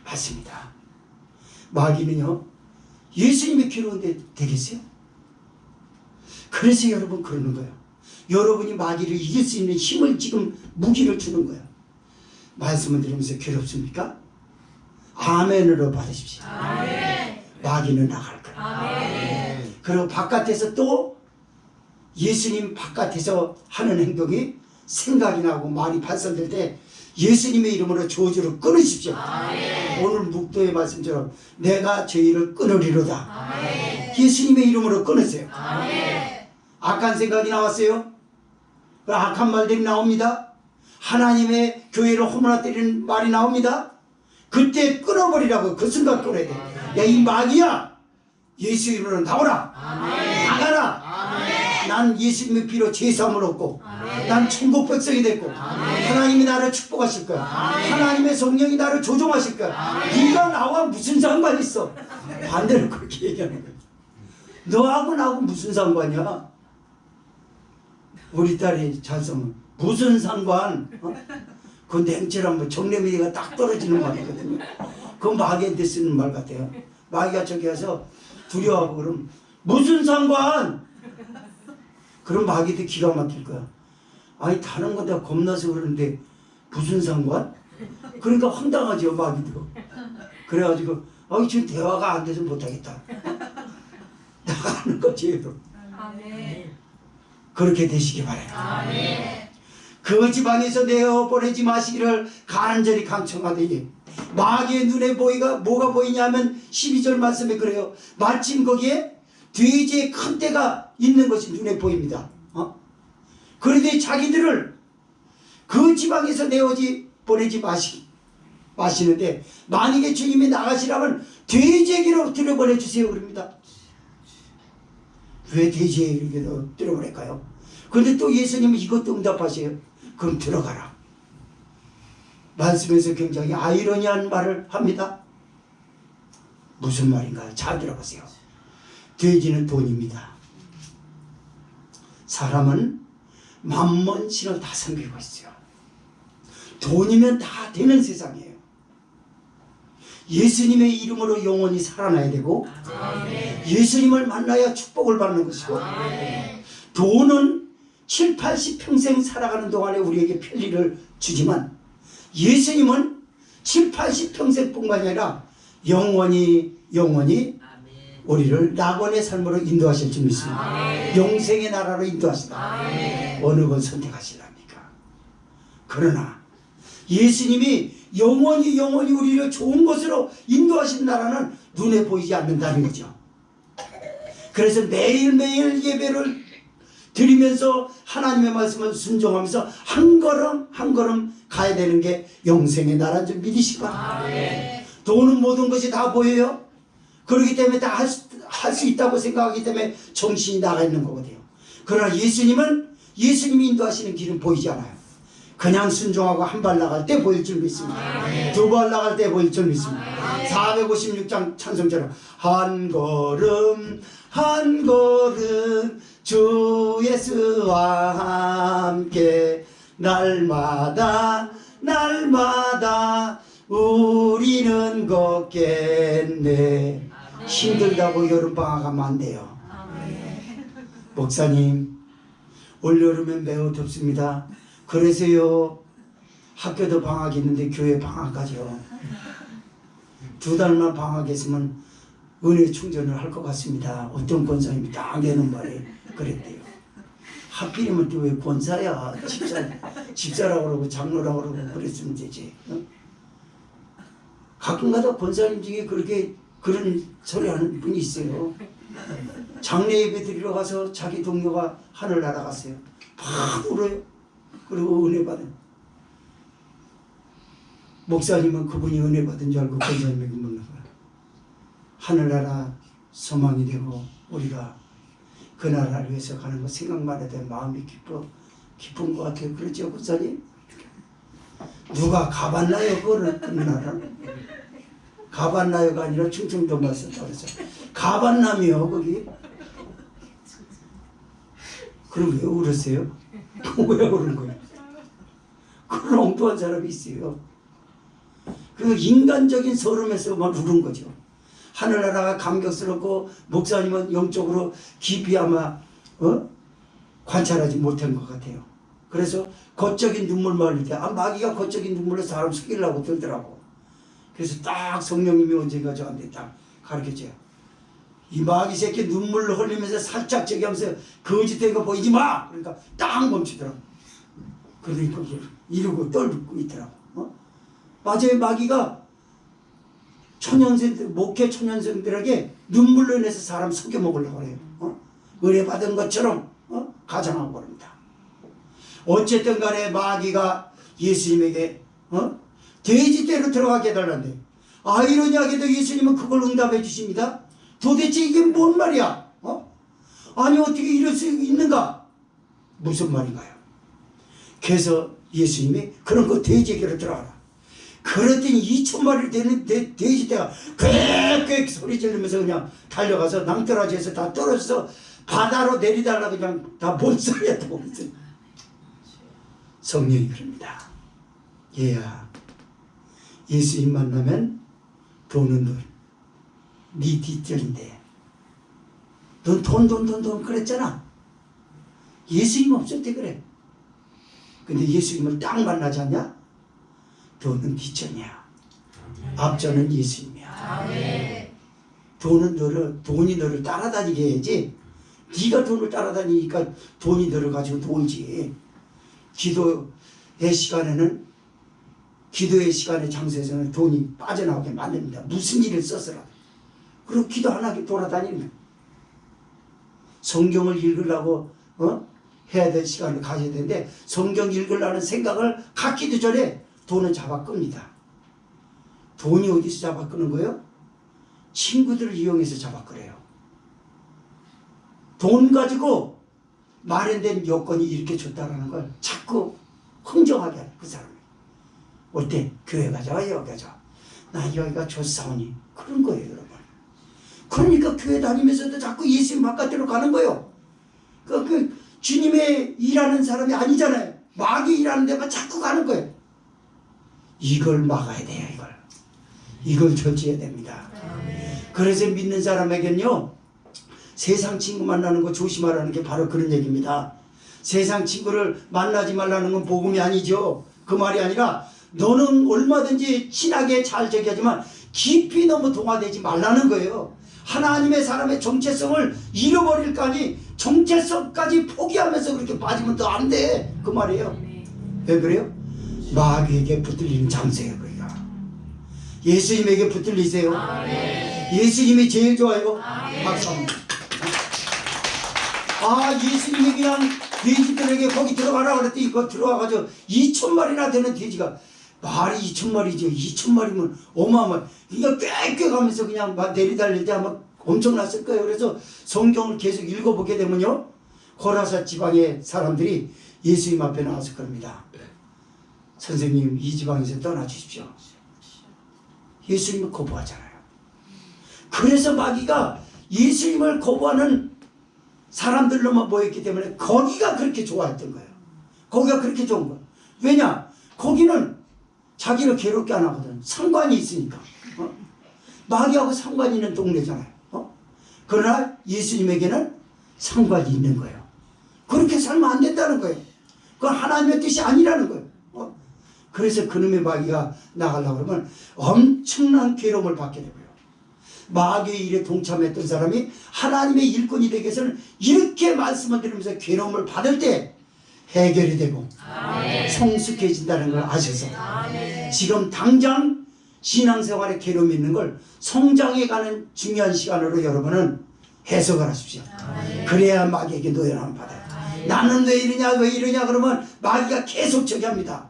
맞습니다. 마귀는요 예수님이 괴로운데 되겠어요? 그래서 여러분 그러는 거예요. 여러분이 마귀를 이길 수 있는 힘을 지금 무기를 주는 거예요. 말씀을 드리면서 괴롭습니까? 아멘으로 받으십시오. 아멘. 마귀는 나갈 거예요. 아멘. 그리고 바깥에서 또 예수님 바깥에서 하는 행동이 생각이 나고 말이 발산될 때 예수님의 이름으로 저주를 끊으십시오. 아멘. 오늘 묵도의 말씀처럼 내가 저희를 끊으리로다. 아멘. 예수님의 이름으로 끊으세요. 아멘. 악한 생각이 나왔어요? 악한 말들이 나옵니다. 하나님의 교회를 허물어뜨리는 말이 나옵니다. 그때 끊어버리라고. 그 순간 끊어야 돼. 야, 이 마귀야 예수 이름으로 나오라. 아멘. 나가라. 난 예수님의 피로 죄사함을 얻고 난 천국 백성이 됐고 하나님이 나를 축복하실 거야. 하나님의 성령이 나를 조종하실 거야. 네가 나와 무슨 상관이 있어? 반대로 그렇게 얘기하는 거야. 너하고 나하고 무슨 상관이야? 우리 딸이 찬성은 무슨 상관? 그 냉철한 뭐 정례미가 딱 떨어지는 말이거든요. 그건 마귀한테 쓰는 말 같아요. 마귀가 저기 와서 두려워하고 그럼 무슨 상관? 그럼 마귀도 기가 막힐 거야. 아니 다른 거 다 겁나서 그러는데 무슨 상관? 그러니까 황당하죠 마귀도. 그래가지고 지금 대화가 안 돼서 못하겠다. 나가는 거지 여러분. 그렇게 되시기 바랍니다. 그 지방에서 내어보내지 마시기를 간절히 강청하더니 마귀의 눈에 뭐가 보이냐면 12절 말씀에 그래요. 마침 거기에 돼지의 큰 떼가 있는 것이 눈에 보입니다. 그런데 자기들을 그 지방에서 보내지 마시는데 만약에 주님이 나가시라면 돼지에게로 들여보내주세요 그럽니다. 왜 돼지에게로 들여보낼까요? 그런데 또 예수님은 이것도 응답하세요. 그럼 들어가라. 말씀에서 굉장히 아이러니한 말을 합니다. 무슨 말인가요? 잘 들어보세요. 돼지는 돈입니다. 사람은 만먼신을 다 섬기고 있어요. 돈이면 다 되는 세상이에요. 예수님의 이름으로 영원히 살아나야 되고 예수님을 만나야 축복을 받는 것이고 돈은 7, 80평생 살아가는 동안에 우리에게 편리를 주지만 예수님은 7, 80평생뿐만이 아니라 영원히 우리를 낙원의 삶으로 인도하실 줄 믿습니다. 영생의 나라로 인도하시다. 어느 건 선택하시랍니까? 그러나 예수님이 영원히 우리를 좋은 곳으로 인도하신 나라는 눈에 보이지 않는다는 거죠. 그래서 매일매일 예배를 드리면서 하나님의 말씀을 순종하면서 한 걸음 가야 되는 게 영생의 나라인 줄 믿으시기 바랍니다. 돈은 모든 것이 다 보여요. 그렇기 때문에 다 할 수 있다고 생각하기 때문에 정신이 나가 있는 거거든요. 그러나 예수님이 인도하시는 길은 보이지 않아요. 그냥 순종하고 한 발 나갈 때 보일 줄 믿습니다. 두 발 나갈 때 보일 줄 믿습니다. 456장 찬송처럼 한 걸음 주 예수와 함께 날마다 우리는 걷겠네. 힘들다고 여름방학 하면 안 돼요. 목사님 올여름엔 매우 덥습니다. 그래서요 학교도 방학이 있는데 교회 방학하죠. 2달만 방학했으면 은혜 충전을 할 것 같습니다. 어떤 권사님이 딱 내는 말에 그랬대요. 하필이면 또 왜 권사야. 집사라고 그러고 장로라고 그러고 그랬으면 되지. 가끔가다 권사님 중에 그런 소리 하는 분이 있어요. 장례 예배 드리러 가서 자기 동료가 하늘 날아갔어요. 막 울어요. 그리고 은혜 받은. 목사님은 그분이 은혜 받은 줄 알고 권사님에게 묻는 거예요. 하늘나라 소망이 되고 우리가 그 나라를 위해서 가는 거 생각만 해도 마음이 기쁜 것 같아요. 그렇죠, 권사님? 누가 가봤나요? 그 나라는? 가봤나요가 아니라 충청도 말씀 따라서 가봤나며 거기? 그럼 왜 울으세요? 왜 울은 거예요? 그런 엉뚱한 사람이 있어요. 그 인간적인 서름에서만 울은 거죠. 하늘나라가 감격스럽고 목사님은 영적으로 깊이 아마 관찰하지 못한 것 같아요. 그래서 겉적인 눈물만 흘릴 때 마귀가 겉적인 눈물로 사람 속이려고 들더라고. 그래서 딱 성령님이 언젠가 저한테 딱 가르쳐줘요. 이 마귀 새끼 눈물을 흘리면서 살짝 저기 하면서 거짓된 거 보이지 마! 그러니까 딱 멈추더라고. 그러니까 이러고 떨고 있더라고. 맞아요. 마귀가 목회 초년생들에게 눈물로 인해서 사람 속여먹으려고 해요. 은혜 받은 것처럼 가장하고 그럽니다. 어쨌든 간에 마귀가 예수님에게 돼지떼로 들어가게 해달란데 아이러니하게도 예수님은 그걸 응답해 주십니다. 도대체 이게 뭔 말이야? 아니 어떻게 이럴 수 있는가? 무슨 말인가요? 그래서 예수님이 그런 거 돼지에게로 들어가라. 그랬더니 2,000마리 되는 돼지떼가 꽥꽥 소리 지르면서 그냥 달려가서 낭떠러지에서 다 떨어져서 바다로 내리달라 그냥 다 몸살이야 몸살. 성령이 그럽니다. 얘야, 예수님 만나면 돈은 돈, 네 뒷전인데 넌 돈 그랬잖아. 예수님 없을 때 그래. 근데 예수님을 딱 만나지 않냐? 돈은 뒷전이야. 앞전은 예수님이야. 돈이 너를 따라다니게 해야지. 네가 돈을 따라다니니까 돈이 너를 가지고 놀지. 기도의 시간에 장소에서는 돈이 빠져나오게 만듭니다. 무슨 일을 써서라도. 그리고 기도 안 하게 돌아다니는 거야. 성경을 읽으려고 해야 될 시간을 가져야 되는데 성경 읽으려는 생각을 갖기도 전에 돈은 잡아 끕니다. 돈이 어디서 잡아 끄는 거예요? 친구들을 이용해서 잡아 끄래요. 돈 가지고 마련된 여건이 이렇게 좋다라는 걸 자꾸 흥정하게 하는 그 사람이. 올 때 교회 가자, 여기 가자. 나 여기가 좋사오니. 그런 거예요, 여러분. 그러니까 교회 다니면서도 자꾸 예수님 바깥으로 가는 거예요. 그 주님의 일하는 사람이 아니잖아요. 마귀 일하는 데만 자꾸 가는 거예요. 이걸 막아야 돼요, 이걸 절제해야 됩니다. 그래서 믿는 사람에겐요, 세상 친구 만나는 거 조심하라는 게 바로 그런 얘기입니다. 세상 친구를 만나지 말라는 건 복음이 아니죠. 그 말이 아니라 너는 얼마든지 친하게 잘 저기 하지만 깊이 너무 동화되지 말라는 거예요. 하나님의 사람의 정체성을 잃어버릴 거 아니 정체성까지 포기하면서 그렇게 빠지면 또 안 돼. 그 말이에요. 왜 그래요? 마귀에게 붙들리는 장세예요. 그러니까 예수님에게 붙들리세요. 예수님이 제일 좋아요. 박수합니다. 예수님이 그냥 돼지들에게 거기 들어가라 그랬더니 이거 들어가가지고 2,000마리나 되는 돼지가 말이 2,000마리죠. 2,000마리면 어마어마. 그냥 꽥꽥 하면서 그냥 막 내리달릴 때 아마 엄청났을 거예요. 그래서 성경을 계속 읽어보게 되면요, 고라사 지방의 사람들이 예수님 앞에 나와서 그럽니다. 선생님, 이 지방에서 떠나주십시오. 예수님을 거부하잖아요. 그래서 마귀가 예수님을 거부하는 사람들로만 모였기 때문에 거기가 그렇게 좋아했던 거예요. 거기가 그렇게 좋은 거예요. 왜냐? 거기는 자기를 괴롭게 안 하거든. 상관이 있으니까. 마귀하고 상관이 있는 동네잖아요. 그러나 예수님에게는 상관이 있는 거예요. 그렇게 살면 안 된다는 거예요. 그건 하나님의 뜻이 아니라는 거예요. 그래서 그놈의 마귀가 나가려고 그러면 엄청난 괴로움을 받게 되고요. 마귀의 일에 동참했던 사람이 하나님의 일꾼이 되기 위해서는 이렇게 말씀을 들으면서 괴로움을 받을 때 해결이 되고 성숙해진다는 걸 아셔서 지금 당장 신앙생활에 괴로움이 있는 걸 성장해 가는 중요한 시간으로 여러분은 해석을 하십시오. 그래야 마귀에게 노예함을 받아요. 나는 왜 이러냐 그러면 마귀가 계속 저기 합니다.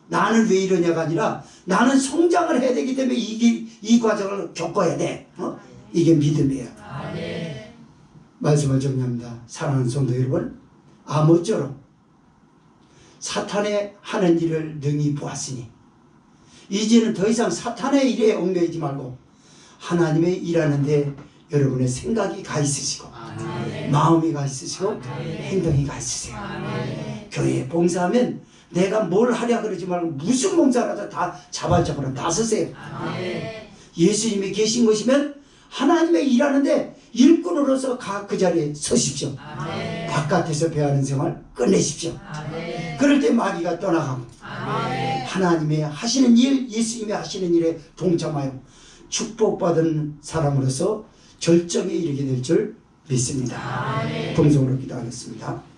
나는 왜 이러냐가 아니라 나는 성장을 해야 되기 때문에 이 과정을 겪어야 돼. 이게 믿음이에요. 말씀을 정리합니다. 사랑하는 성도 여러분, 아무쪼록 사탄의 하는 일을 능히 보았으니 이제는 더 이상 사탄의 일에 얽매이지 말고 하나님의 일하는데 여러분의 생각이 가 있으시고 마음이 가 있으시고 행동이 가 있으세요. 교회에 봉사하면 내가 뭘 하려 그러지 말고 무슨 봉사라도 다 자발적으로 나서세요. 예수님이 계신 것이면 하나님의 일하는데 일꾼으로서 그 자리에 서십시오. 바깥에서 배하는 생활 끝내십시오. 그럴 때 마귀가 떠나가고 하나님의 하시는 일, 예수님이 하시는 일에 동참하여 축복받은 사람으로서 절정에 이르게 될 줄 믿습니다. 동성으로 기도하겠습니다.